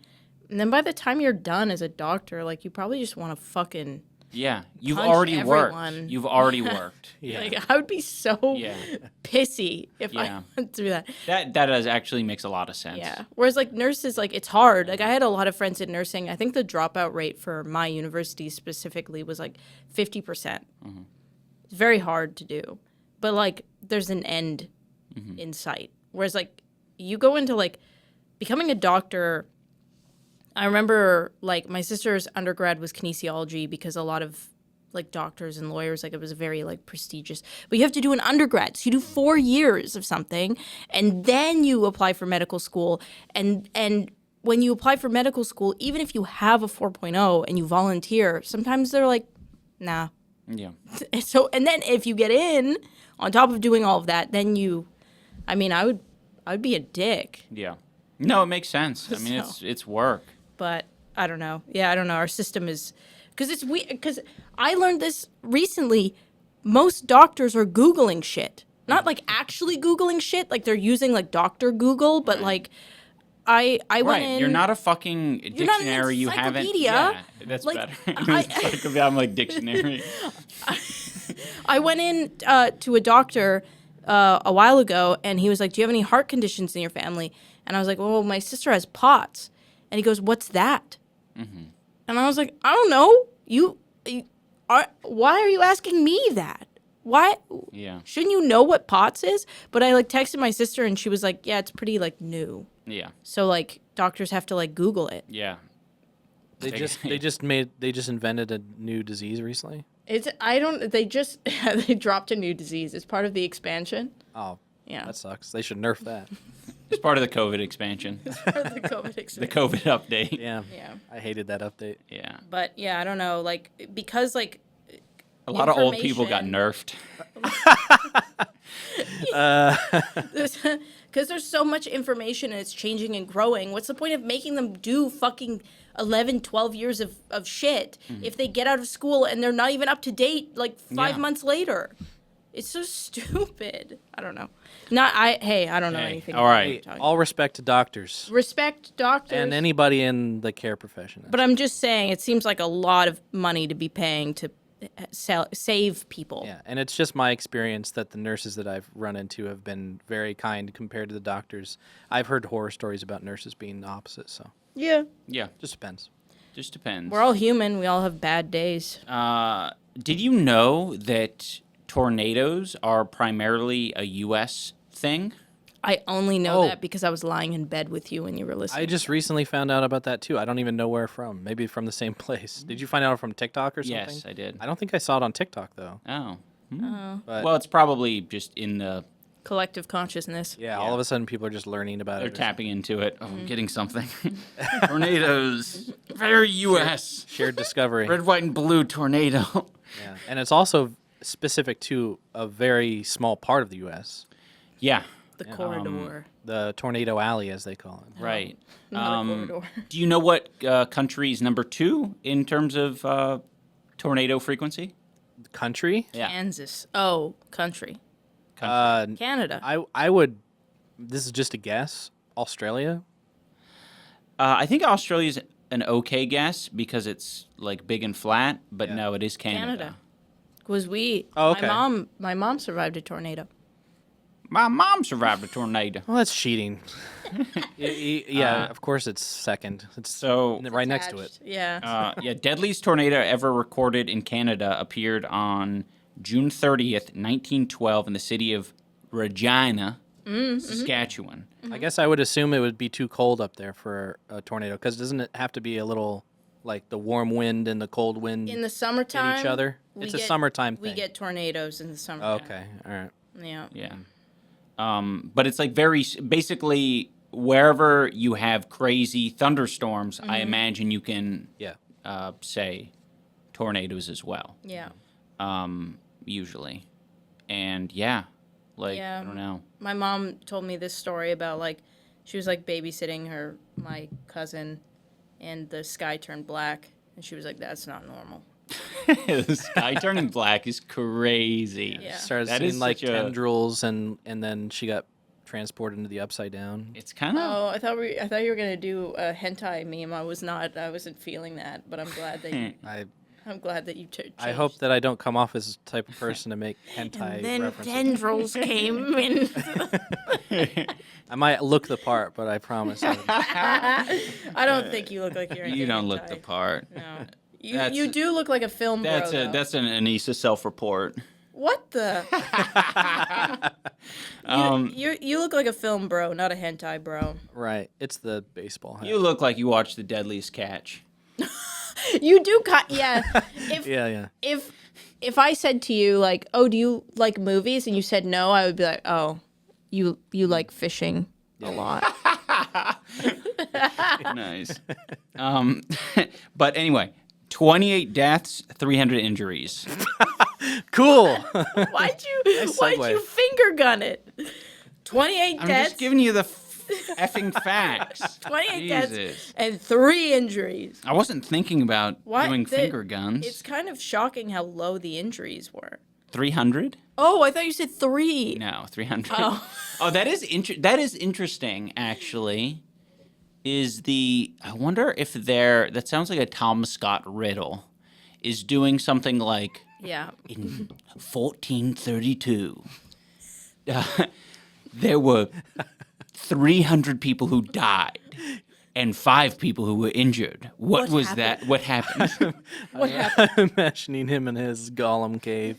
S3: And then by the time you're done as a doctor, like you probably just want to fucking
S2: Yeah. You've
S3: punch
S2: already
S3: everyone.
S2: worked. You've already worked.
S1: Yeah.
S3: like I would be so
S2: Yeah.
S3: pissy if
S2: Yeah.
S3: I went through that.
S2: That does actually makes a lot of sense.
S3: Yeah. Whereas like nurses, like it's hard. Like I had a lot of friends in nursing. I think the dropout rate for my university specifically was like 50%. It's very hard to do. But like there's an end in sight. Whereas like you go into like becoming a doctor. I remember like my sister's undergrad was kinesiology because a lot of like doctors and lawyers, like it was very like prestigious. But you have to do an undergrad. So you do 4 years of something and then you apply for medical school. And when you apply for medical school, even if you have a 4.0 and you volunteer, sometimes they're like, nah.
S2: Yeah.
S3: So and then if you get in on top of doing all of that, then I would be a dick.
S2: Yeah. No, it makes sense. I mean,
S3: So-
S2: it's work.
S3: But I don't know. Yeah, I don't know. Our system is because it's weird. Because I learned this recently. Most doctors are Googling shit, not like actually Googling shit. Like they're using like Doctor Google, but like I went in.
S2: You're not a fucking
S3: You're not an
S2: dictionary. You haven't.
S3: encyclopedia.
S2: Yeah, that's
S3: Like,
S2: better. I'm like dictionary.
S3: I went in to a doctor a while ago, and he was like, "Do you have any heart conditions in your family?" And I was like, "Well, my sister has POTS." And he goes, "What's that?" And I was like, "I don't know. Why are you asking me that? Why?
S2: Yeah.
S3: Shouldn't you know what POTS is?" But I like texted my sister, and she was like, "Yeah, it's pretty like new.
S2: Yeah.
S3: So like doctors have to like Google it."
S2: Yeah.
S1: They just invented a new disease recently.
S3: They dropped a new disease. It's part of the expansion.
S1: Oh,
S3: Yeah.
S1: that sucks. They should nerf that.
S2: It's part of the COVID expansion.
S3: Part of the COVID
S2: The
S3: expansion.
S2: COVID update.
S1: Yeah.
S3: Yeah.
S1: I hated that update.
S2: Yeah.
S3: But yeah, I don't know. Like because like
S2: A lot of old people got nerfed.
S3: because there's so much information and it's changing and growing. What's the point of making them do fucking 11, 12 years of shit if they get out of school and they're not even up to date like 5
S2: Yeah.
S3: months later? It's so stupid. I don't know. I don't know
S2: Hey,
S3: anything.
S2: all
S3: about
S2: right.
S3: what you're talking
S1: All respect to doctors
S3: Respect doctors.
S1: and anybody in the care profession.
S3: But I'm just saying, it seems like a lot of money to be paying to save people.
S1: Yeah, and it's just my experience that the nurses that I've run into have been very kind compared to the doctors. I've heard horror stories about nurses being the opposite, so
S3: Yeah.
S2: Yeah.
S1: just depends.
S2: Just depends.
S3: We're all human. We all have bad days.
S2: Did you know that tornadoes are primarily a U.S. thing?
S3: I only know
S1: Oh.
S3: that because I was lying in bed with you when you were listening.
S1: I just recently found out about that too. I don't even know where from. Maybe from the same place. Did you find out from TikTok or something?
S2: Yes, I did.
S1: I don't think I saw it on TikTok though.
S2: Oh.
S1: But
S2: Well, it's probably just in the.
S3: Collective consciousness.
S1: yeah, all of a sudden people are just learning about
S2: They're
S1: it.
S2: tapping into it. Oh, I'm getting something. Tornadoes. Very U.S.
S1: Shared discovery.
S2: Red, white, and blue tornado.
S1: Yeah, and it's also specific to a very small part of the U.S.
S2: Yeah.
S3: The corridor.
S1: The Tornado Alley, as they call it.
S2: Right.
S3: Not a corridor.
S2: Do you know what country is number 2 in terms of tornado frequency?
S1: Country?
S2: Yeah.
S3: Kansas. Oh, country. Canada.
S1: I would. This is just a guess. Australia.
S2: I think Australia's an okay guess because it's like big and flat, but no, it is Canada.
S3: Was we?
S1: Oh, okay.
S3: My mom survived a tornado.
S2: My mom survived a tornado.
S1: Well, that's cheating. Yeah, of course it's second. It's
S2: So,
S1: right next to it.
S3: Yeah.
S2: deadliest tornado ever recorded in Canada appeared on June 30th, 1912 in the city of Regina, Saskatchewan.
S1: I guess I would assume it would be too cold up there for a tornado, because doesn't it have to be a little like the warm wind and the cold wind
S3: In the summertime.
S1: hit each other? It's a summertime thing.
S3: We get tornadoes in the summer.
S1: Okay, all right.
S3: Yeah.
S2: Yeah. But it's like basically wherever you have crazy thunderstorms, I imagine you can
S1: Yeah.
S2: say tornadoes as well,
S3: Yeah.
S2: usually. And yeah, like,
S3: Yeah.
S2: I don't know.
S3: My mom told me this story about like she was like babysitting my cousin and the sky turned black and she was like, "That's not normal."
S2: The sky turning black is crazy.
S3: Yeah.
S1: Started
S2: That
S1: seeing
S2: is
S1: like
S2: such a-
S1: tendrils, and then she got transported into the upside down.
S2: It's kind of
S3: Oh, I thought you were gonna do a hentai meme. I wasn't feeling that, but I'm glad that you
S1: I hope that I don't come off as the type of person to make hentai
S3: And then
S1: references.
S3: tendrils came in.
S1: I might look the part, but I promise.
S3: I don't think you look like you're.
S2: you
S3: into
S2: don't look the
S3: hentai.
S2: part.
S3: No.
S2: That's-
S3: You do look like a film bro.
S2: That's
S3: though.
S2: that's an Anisa self-report.
S3: What the? You look like a film bro, not a hentai bro.
S1: Right. It's the baseball hat.
S2: You look like you watched The Deadliest Catch.
S3: You do yeah. If
S1: Yeah.
S3: if I said to you like, "Oh, do you like movies?" and you said no, I would be like, "Oh, you like fishing a lot."
S2: Nice. But anyway, 28 deaths, 300 injuries.
S1: Cool.
S3: Why'd you
S1: segue.
S3: finger gun it? 28
S2: I'm
S3: deaths.
S2: just giving you the effing facts.
S3: 28
S2: Jesus.
S3: deaths and 3 injuries.
S2: I wasn't thinking about
S3: What?
S2: doing finger guns.
S3: It's kind of shocking how low the injuries were.
S2: 300?
S3: Oh, I thought you said 3.
S2: No, 300.
S3: Oh.
S2: Oh, that is interesting, actually. I wonder if that sounds like a Tom Scott riddle, is doing something like,
S3: Yeah.
S2: in 1432, there were 300 people who died and 5 people who were injured. What was
S3: happened?
S2: that? What happened?
S3: What happened?
S1: I'm imagining him in his Gollum cave.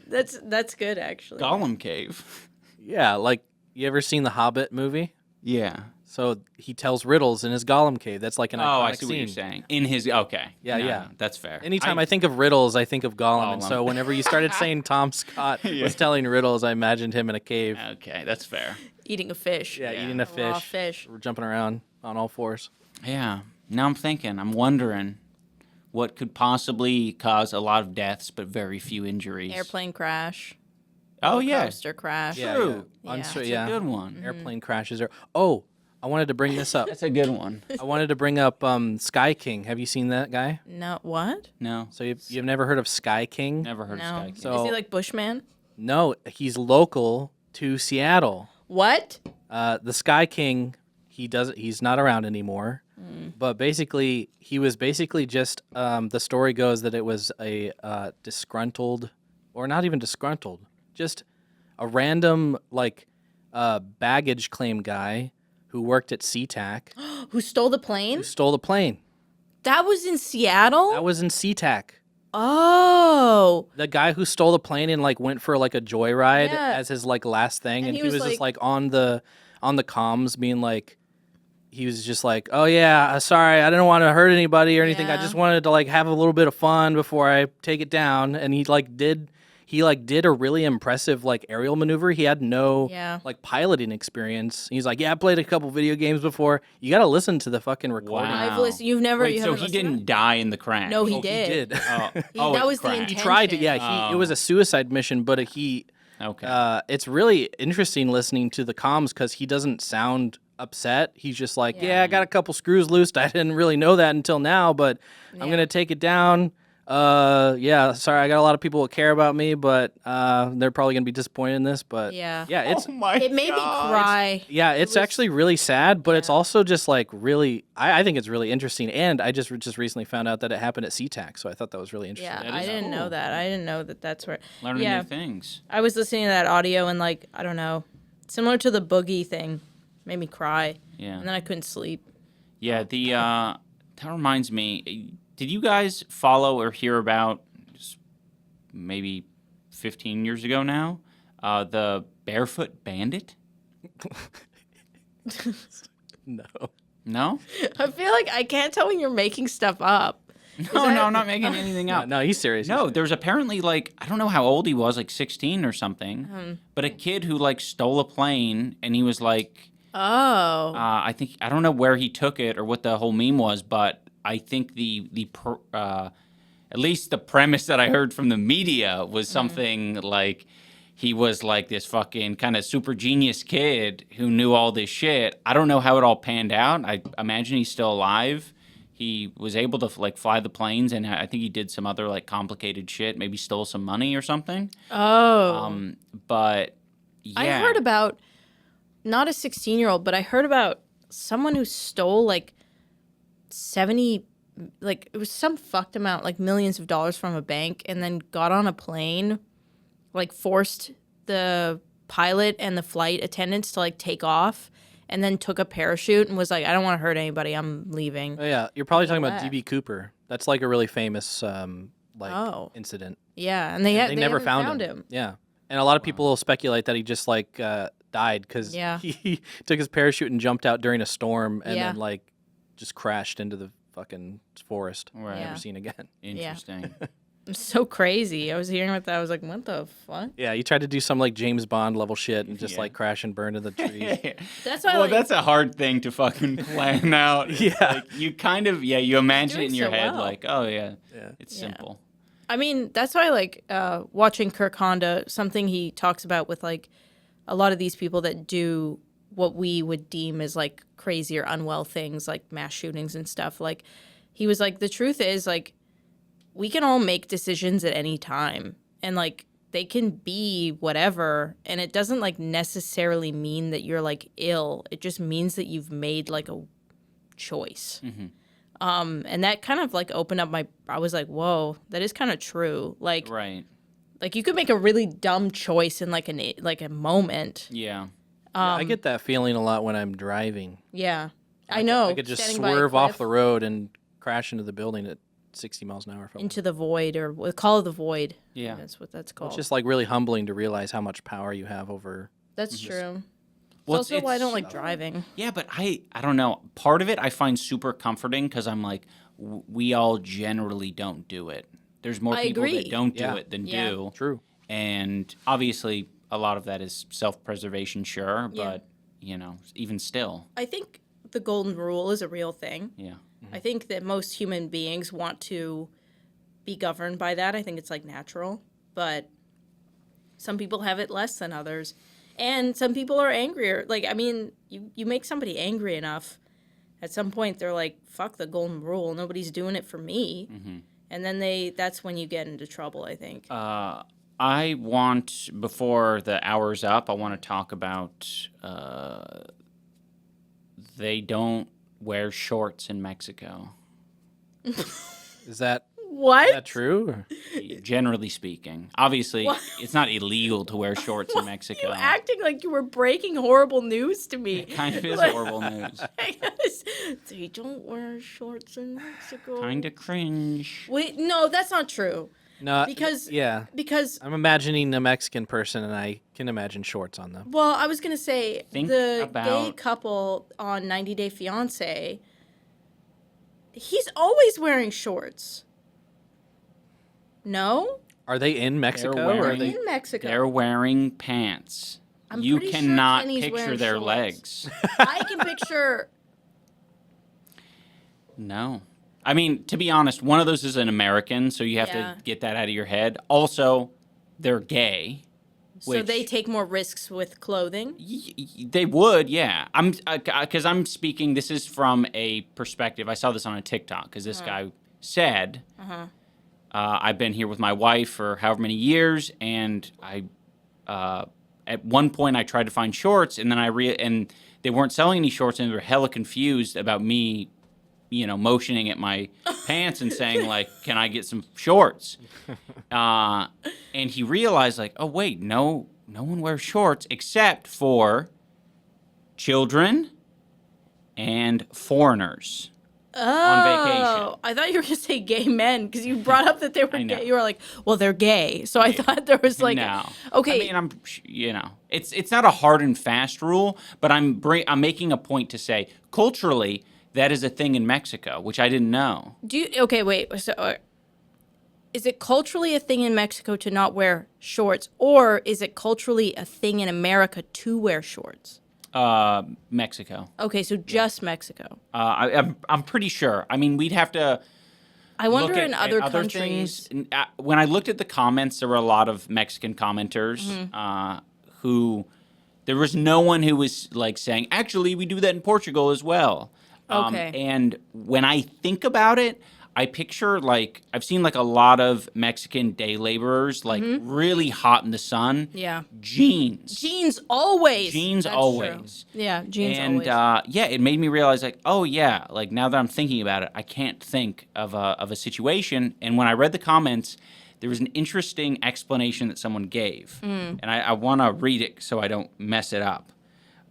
S3: That's good, actually.
S2: Gollum Cave.
S1: Yeah, like, you ever seen the Hobbit movie?
S2: Yeah.
S1: So he tells riddles in his Gollum cave. That's like an iconic
S2: Oh, I see
S1: scene.
S2: what you're saying. In his, okay.
S1: Yeah,
S2: No,
S1: yeah.
S2: That's fair.
S1: Anytime I think of riddles, I think of Gollum. And
S2: Gollum.
S1: so whenever you started saying Tom Scott was telling riddles, I imagined him in a cave.
S2: Okay, that's fair.
S3: Eating a fish.
S1: Yeah, eating a
S3: Raw
S1: fish.
S3: fish.
S1: We're jumping around on all fours.
S2: Yeah. Now I'm wondering what could possibly cause a lot of deaths but very few injuries.
S3: Airplane crash.
S2: Oh, yeah.
S3: Coaster crash.
S2: True.
S3: Yeah.
S2: That's
S1: yeah.
S2: a good one.
S1: Airplane crashes are. Oh, I wanted to bring this up.
S2: That's a good one.
S1: I wanted to bring up Sky King. Have you seen that guy?
S3: No, what?
S2: No.
S1: So you've never heard of Sky King?
S2: Never heard
S3: No.
S2: of Sky King.
S1: So-
S3: Is he like Bushman?
S1: No, he's local to Seattle.
S3: What?
S1: The Sky King, he's not around anymore. But basically, he was basically just the story goes that it was a disgruntled, or not even disgruntled, just a random baggage claim guy who worked at SeaTac
S3: Who stole the plane?
S1: who stole the plane.
S3: That was in Seattle?
S1: That was in SeaTac.
S3: Oh.
S1: The guy who stole the plane and went for a joyride
S3: Yeah.
S1: as his last thing, and
S3: he
S1: he
S3: was
S1: was just
S3: like-
S1: on the comms being like, he was just like, oh yeah, sorry, I didn't want to hurt anybody or anything. I
S3: Yeah.
S1: just wanted to have a little bit of fun before I take it down. And he did a really impressive aerial maneuver. He had no
S3: Yeah.
S1: piloting experience. He's like, yeah, I played a couple video games before. You got to listen to the fucking recording.
S2: Wow.
S3: I've listened. You've never.
S2: Wait,
S3: you
S2: so
S3: haven't
S2: he
S3: listened to
S2: didn't die in the crash?
S3: No, he
S1: Oh,
S3: did.
S1: He did.
S2: Oh,
S3: That
S2: it
S3: was the
S2: crashed.
S3: intention.
S1: He tried to. Yeah, it was a suicide mission, but he.
S2: Okay.
S1: It's really interesting listening to the comms because he doesn't sound upset. He's just like, yeah, I got a couple screws loose. I didn't really know that until now, but I'm gonna take it down. Yeah, sorry, I got a lot of people that care about me, but they're probably gonna be disappointed in this. But
S3: Yeah.
S1: it's
S2: oh my
S3: It made me cry.
S1: yeah, it's actually really sad, but it's also just really. I think it's really interesting, and I just recently found out that it happened at SeaTac, so I thought that was really interesting.
S3: Yeah,
S2: That
S3: I
S2: is
S3: didn't know
S2: cool.
S3: that. I didn't know that that's where.
S2: Learning
S3: yeah.
S2: new things.
S3: I was listening to that audio and I don't know, similar to the boogie thing, made me cry.
S2: Yeah.
S3: And then I couldn't sleep.
S2: Yeah, that reminds me. Did you guys follow or hear about just maybe 15 years ago now the Barefoot Bandit?
S1: No,
S2: No?
S3: I feel like I can't tell when you're making stuff up.
S2: No, I'm not making anything up.
S1: no, he's serious.
S2: No, there's apparently I don't know how old he was, 16 or something, but a kid who stole a plane and he was
S3: Oh.
S2: I don't know where he took it or what the whole meme was, but I think at least the premise that I heard from the media was something like he was this fucking kind of super genius kid who knew all this shit. I don't know how it all panned out. I imagine he's still alive. He was able to fly the planes, and I think he did some other complicated shit. Maybe stole some money or something.
S3: Oh.
S2: But yeah,
S3: I heard about, not a 16-year-old, but I heard about someone who stole 70, it was some fucked amount, millions of dollars from a bank, and then got on a plane, forced the pilot and the flight attendants to take off, and then took a parachute and was like, I don't want to hurt anybody, I'm leaving.
S1: Oh, yeah, you're probably talking about
S3: left.
S1: DB Cooper. That's a really famous
S3: Oh.
S1: incident.
S3: Yeah, and they
S1: Never
S3: haven't
S1: found him. Yeah, and a lot of people will speculate that he just died because
S3: Yeah.
S1: he took his parachute and jumped out during a storm and
S3: Yeah.
S1: then just crashed into the fucking forest.
S2: Right.
S3: Yeah.
S1: Never seen again.
S2: Interesting.
S3: It's so crazy. I was hearing about that. I was like, what the fuck?
S1: Yeah, he tried to do some James Bond level shit and just crash and burn in the trees.
S3: That's why
S2: Well, that's a hard thing to fucking plan out. It's
S1: Yeah.
S2: you kind of, you imagine it in
S3: doing
S2: your
S3: so
S2: head,
S3: well.
S2: oh, yeah,
S1: Yeah.
S2: it's
S3: Yeah.
S2: simple.
S3: I mean, that's why I like watching Kirk Honda, something he talks about with a lot of these people that do what we would deem as like crazy or unwell things like mass shootings and stuff, like he was like, the truth is like we can all make decisions at any time, and like they can be whatever, and it doesn't like necessarily mean that you're like ill. It just means that you've made like a choice. And that kind of like opened up I was like, whoa, that is kind of true. Like,
S2: Right.
S3: like you could make a really dumb choice in like a moment.
S2: Yeah.
S1: I get that feeling a lot when I'm driving.
S3: Yeah, I know.
S1: I could just
S3: standing by a
S1: swerve off
S3: cliff
S1: the road and crash into the building at 60 miles an hour. If I want.
S3: into the void, or the call of the void.
S2: Yeah.
S3: That's what that's called.
S1: It's just like really humbling to realize how much power you have over.
S3: That's true.
S2: Well,
S3: It's also why I don't
S2: it's-
S3: like driving.
S2: Yeah, but I don't know. Part of it I find super comforting because I'm like, we all generally don't do it. There's more
S3: I
S2: people
S3: agree.
S2: that don't do
S1: Yeah.
S2: it than
S3: Yeah.
S2: do.
S1: True.
S2: And obviously, a lot of that is self-preservation, sure,
S3: Yeah.
S2: but even still,
S3: I think the golden rule is a real thing.
S2: yeah.
S3: I think that most human beings want to be governed by that. I think it's like natural, but some people have it less than others. And some people are angrier. Like, I mean, you make somebody angry enough, at some point they're like, fuck the golden rule. Nobody's doing it for me. And then that's when you get into trouble, I think.
S2: I want, before the hour's up, I want to talk about they don't wear shorts in Mexico.
S1: Is that
S3: What?
S1: true? Or-
S2: Generally speaking, obviously, it's not illegal to wear shorts in Mexico.
S3: You acting like you were breaking horrible news to me.
S2: Kind of is
S3: Like-
S2: horrible news.
S3: They don't wear shorts in Mexico.
S2: Kind of cringe.
S3: Wait, no, that's not true.
S1: No,
S3: Because
S1: yeah,
S3: because
S1: I'm imagining a Mexican person, and I can imagine shorts on them.
S3: well, I was gonna say
S2: Think
S3: the gay
S2: about-
S3: couple on 90 Day Fiance. He's always wearing shorts. No,
S1: Are they in Mexico? Or are
S2: wearing-
S1: they?
S3: in Mexico.
S2: They're wearing pants.
S3: I'm
S2: You
S3: pretty sure
S2: cannot
S3: Kenny's
S2: picture
S3: wearing
S2: their
S3: shorts.
S2: legs.
S3: I can picture.
S2: No. I mean, to be honest, one of those is an American, so you have
S3: Yeah.
S2: to get that out of your head. Also, they're gay.
S3: So they take more risks with clothing.
S2: They would, yeah. Because I'm speaking. This is from a perspective. I saw this on a TikTok because this guy said, "I've been here with my wife for however many years, and at one point I tried to find shorts, and then and they weren't selling any shorts, and they were hella confused about me." Motioning at my pants and saying, like, can I get some shorts? And he realized, like, oh, wait, no one wears shorts except for children and foreigners on vacation.
S3: I thought you were going to say gay men because you brought up that they were
S2: I know.
S3: gay. You were like, well, they're gay. So I thought there was like,
S2: No.
S3: okay.
S2: I mean, it's not a hard and fast rule, but I'm making a point to say, culturally, that is a thing in Mexico, which I didn't know.
S3: Okay, wait. So, is it culturally a thing in Mexico to not wear shorts, or is it culturally a thing in America to wear shorts?
S2: Mexico.
S3: Okay, so just Mexico.
S2: I'm pretty sure. I mean, we'd have to
S3: I wonder
S2: look at
S3: in other
S2: at
S3: countries.
S2: things. And, when I looked at the comments, there were a lot of Mexican commenters who there was no one who was like saying, actually, we do that in Portugal as well.
S3: Okay.
S2: And when I think about it, I picture like I've seen like a lot of Mexican day laborers like really hot in the sun.
S3: Yeah.
S2: Jeans.
S3: Jeans always.
S2: Jeans
S3: That's
S2: always.
S3: True. Yeah, jeans
S2: And
S3: always.
S2: yeah, it made me realize like, oh yeah, like now that I'm thinking about it, I can't think of a situation. And when I read the comments, there was an interesting explanation that someone gave, and I want to read it so I don't mess it up.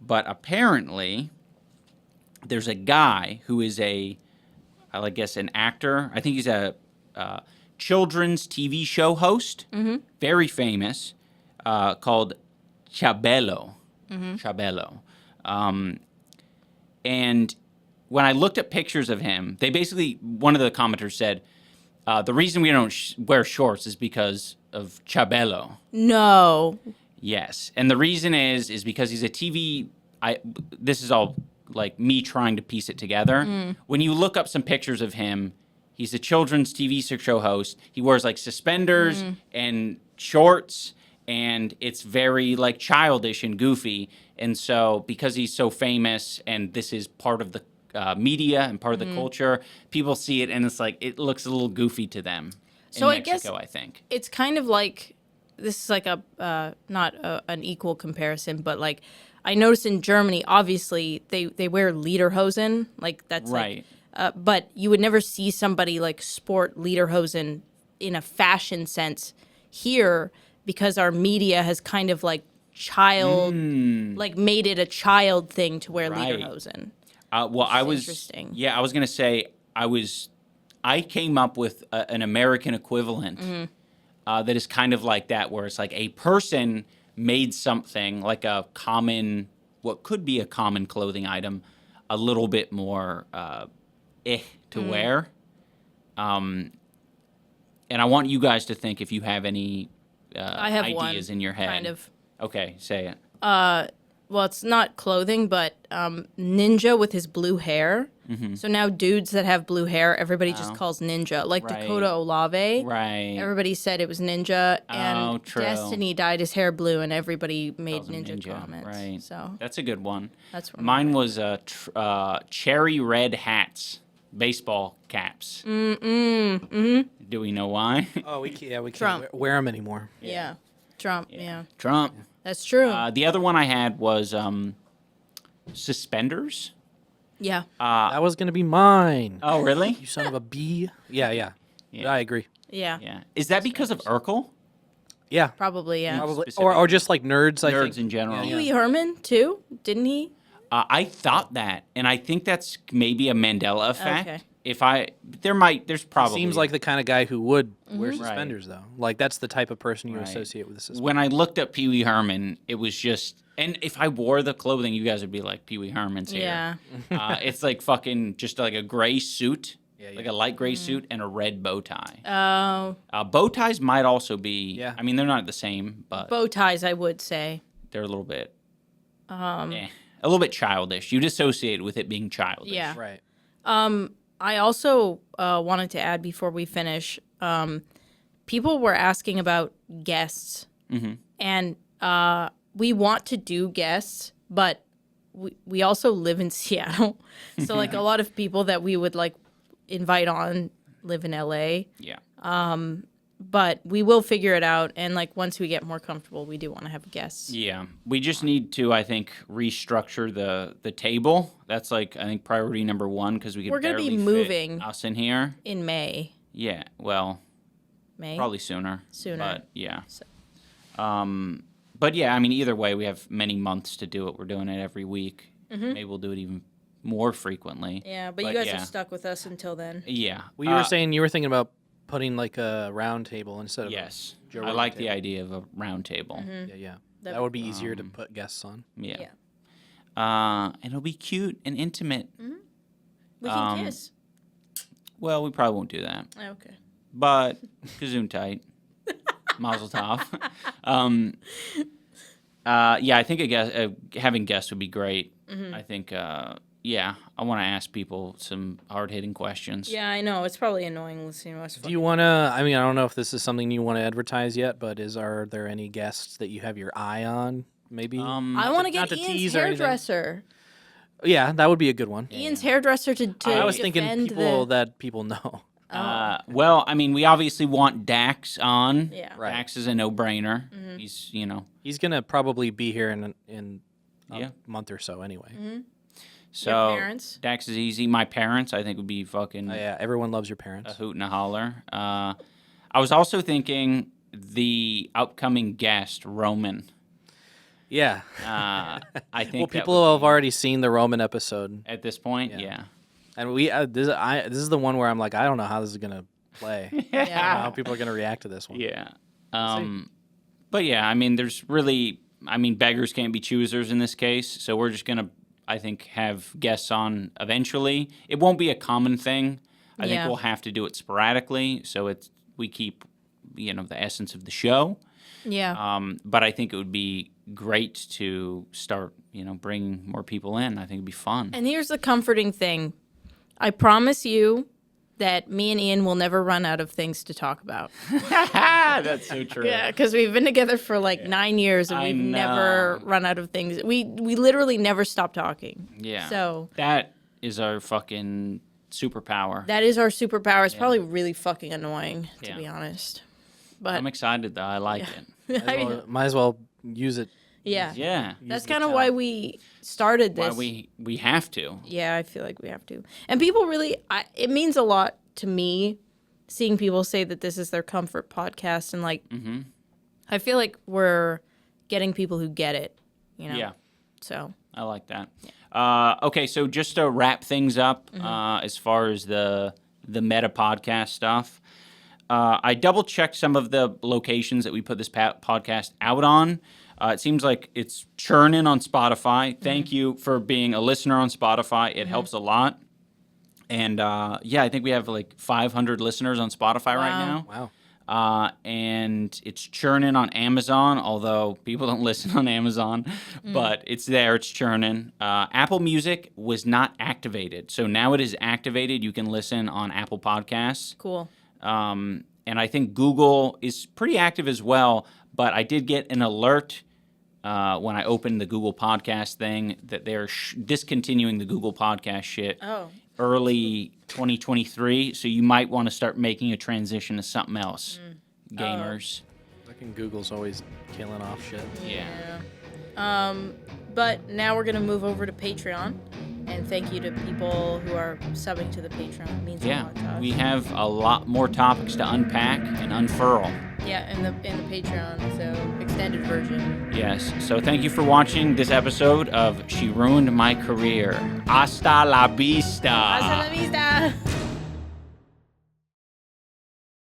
S2: But apparently, there's a guy who is I guess an actor. I think he's a children's TV show host, very famous, called Chabelo. Chabelo. And when I looked at pictures of him, they basically, one of the commenters said, the reason we don't wear shorts is because of Chabelo.
S3: No.
S2: Yes. And the reason is because he's a TV, this is all like me trying to piece it together. When you look up some pictures of him, he's a children's TV show host. He wears like suspenders and shorts, and it's very like childish and goofy. And so because he's so famous and this is part of the media and part of the culture, people see it and it's like it looks a little goofy to them.
S3: So
S2: in
S3: I guess
S2: Mexico, I think
S3: it's kind of like this is like an equal comparison, but like I noticed in Germany, obviously they wear lederhosen, like that's
S2: right.
S3: but you would never see somebody like sport lederhosen in a fashion sense here because our media has kind of like like made it a child thing to wear
S2: Right.
S3: lederhosen.
S2: Well, I was
S3: interesting.
S2: Yeah, I was gonna say I came up with an American equivalent that is kind of like that, where it's like a person made something like a common, what could be a common clothing item, a little bit more to wear. And I want you guys to think if you have any
S3: I have
S2: ideas
S3: one,
S2: in your head.
S3: kind of.
S2: Okay, say it.
S3: Well, it's not clothing, but Ninja with his blue hair. So now dudes that have blue hair, everybody just calls Ninja. Like
S2: Right.
S3: Dakota Olave.
S2: Right.
S3: Everybody said it was Ninja. And
S2: true.
S3: Destiny dyed his hair blue, and everybody made
S2: Calls him
S3: Ninja,
S2: Ninja,
S3: comments.
S2: right.
S3: So
S2: That's a good one.
S3: that's one.
S2: Mine was cherry red hats, baseball caps. Do we know why?
S1: Oh, we can't
S3: Trump.
S1: wear them anymore.
S3: Yeah. Trump. Yeah.
S2: Trump.
S3: That's true.
S2: The other one I had was suspenders.
S3: yeah.
S1: That was gonna be mine.
S2: Oh, really?
S1: You son of a bee. Yeah.
S2: Yeah.
S1: I agree.
S3: Yeah.
S2: Yeah. Is that because of Urkel?
S1: Yeah,
S3: Probably. Yeah.
S1: probably,
S2: Specific-
S1: or just like nerds. I
S2: Nerds
S1: think.
S2: in general.
S1: Yeah,
S3: Pee Wee Herman too, didn't he?
S2: I thought that, and I think that's maybe a Mandela effect.
S3: Okay.
S2: There's probably
S1: Seems like the kind of guy who would
S3: Mm-hmm.
S1: wear suspenders, though. Like that's the type of person you
S2: Right.
S1: associate with a suspender.
S2: when I looked up Pee Wee Herman, it was just, and if I wore the clothing, you guys would be like Pee Wee Herman's here.
S3: Yeah.
S2: It's like fucking just like a gray suit,
S1: Yeah,
S2: like
S1: yeah.
S2: a light gray suit and a red bow tie.
S3: Oh,
S2: Bow ties might also be.
S1: Yeah.
S2: I mean, they're not the same, but
S3: bow ties, I would say.
S2: they're a little bit. A little bit childish. You'd associate with it being childish.
S3: Yeah.
S1: Right.
S3: I also wanted to add before we finish, people were asking about guests. And we want to do guests, but we also live in Seattle. So, like, a lot of people that we would, like, invite on live in LA.
S2: Yeah.
S3: But we will figure it out. And, like, once we get more comfortable, we do want to have guests.
S2: Yeah. We just need to, I think, restructure the table. That's like, I think, priority number one, because we could
S3: We're gonna be
S2: barely fit
S3: moving.
S2: us in here.
S3: In May.
S2: Yeah. Well,
S3: May?
S2: probably sooner.
S3: Sooner.
S2: But yeah. But yeah, I mean, either way, we have many months to do it. We're doing it every week. Maybe we'll do it even more frequently.
S3: Yeah, but you
S2: But
S3: guys
S2: yeah.
S3: are stuck with us until then.
S2: Yeah.
S1: Well, you were saying you were thinking about putting like a round table instead of
S2: Yes.
S1: Joe
S2: I
S1: Rogan
S2: like the
S1: table.
S2: idea of a round table.
S1: Yeah.
S3: That
S1: That would be easier to put guests on.
S2: Yeah.
S3: Yeah.
S2: And it'll be cute and intimate.
S3: We can kiss.
S2: Well, we probably won't do that.
S3: Okay.
S2: But Gesundheit. Mazel tov. Yeah, I think having guests would be great. I think, yeah, I want to ask people some hard-hitting questions.
S3: Yeah, I know. It's probably annoying listening to us.
S1: Do you want to? I mean, I don't know if this is something you want to advertise yet, but are there any guests that you have your eye on? Maybe.
S3: I want to
S1: not
S3: get
S1: to
S3: Ian's
S1: tease or anything.
S3: hairdresser.
S1: Yeah, that would be a good one.
S3: Ian's hairdresser to
S1: I was thinking
S3: defend
S1: people
S3: the...
S1: that people know.
S2: Well, I mean, we obviously want Dax on.
S3: Yeah.
S1: Right.
S2: Dax is a no-brainer. He's,
S1: He's gonna probably be here in a
S2: Yeah.
S1: month or so anyway.
S2: so
S3: Your parents?
S2: Dax is easy. My parents, I think, would be fucking
S1: Yeah, everyone loves your
S2: a
S1: parents.
S2: hoot and a holler. I was also thinking the upcoming guest, Roman.
S1: Yeah.
S2: I think
S1: Well,
S2: that
S1: people
S2: would
S1: have
S2: be-
S1: already seen the Roman episode,
S2: at this point,
S1: Yeah.
S2: yeah.
S1: and this is the one where I'm like, I don't know how this is gonna play. I don't know how people are gonna react to this one.
S2: Yeah. But yeah, I mean, beggars can't be choosers in this case. So we're just going to, I think, have guests on eventually. It won't be a common thing. I think
S3: Yeah.
S2: we'll have to do it sporadically. So we keep, the essence of the show.
S3: Yeah.
S2: But I think it would be great to start, bringing more people in. I think it'd be fun.
S3: And here's the comforting thing. I promise you, that me and Ian will never run out of things to talk about.
S2: That's so true.
S3: Yeah, because we've been together for like 9 years and
S2: I
S3: we've
S2: know.
S3: never run out of things. We literally never stop talking.
S2: Yeah.
S3: So
S2: that is our fucking superpower.
S3: that is our superpower. It's probably really fucking annoying, to be honest. But
S2: I'm excited, though. I like it.
S1: Might as well use it.
S3: yeah.
S2: Yeah.
S3: That's kind of why we started this.
S2: Why we have to.
S3: Yeah, I feel like we have to. And people really, it means a lot to me seeing people say that this is their comfort podcast. And like, I feel like we're getting people who get it, you know?
S2: Yeah.
S3: So.
S2: I like that. Okay, so just to wrap things up, as far as the meta podcast stuff, I double checked some of the locations that we put this podcast out on. It seems like it's churning on Spotify. Thank you for being a listener on Spotify. It helps a lot. And I think we have like 500 listeners on Spotify right now.
S1: Wow.
S2: And it's churning on Amazon, although people don't listen on Amazon, but it's there, it's churning. Apple Music was not activated, so now it is activated. You can listen on Apple Podcasts.
S3: Cool.
S2: And I think Google is pretty active as well, but I did get an alert when I opened the Google Podcast thing that they're discontinuing the Google Podcast shit.
S3: Oh.
S2: Early 2023, so you might want to start making a transition to something else, gamers.
S1: Fucking Google's always killing off shit.
S2: Yeah.
S3: But now we're going to move over to Patreon. And thank you to people who are subbing to the Patreon. It means a lot to us.
S2: We have a lot more topics to unpack and unfurl.
S3: Yeah, in the Patreon, so extended version.
S2: Yes. So thank you for watching this episode of She Ruined My Career. Hasta la vista.
S3: Hasta la vista.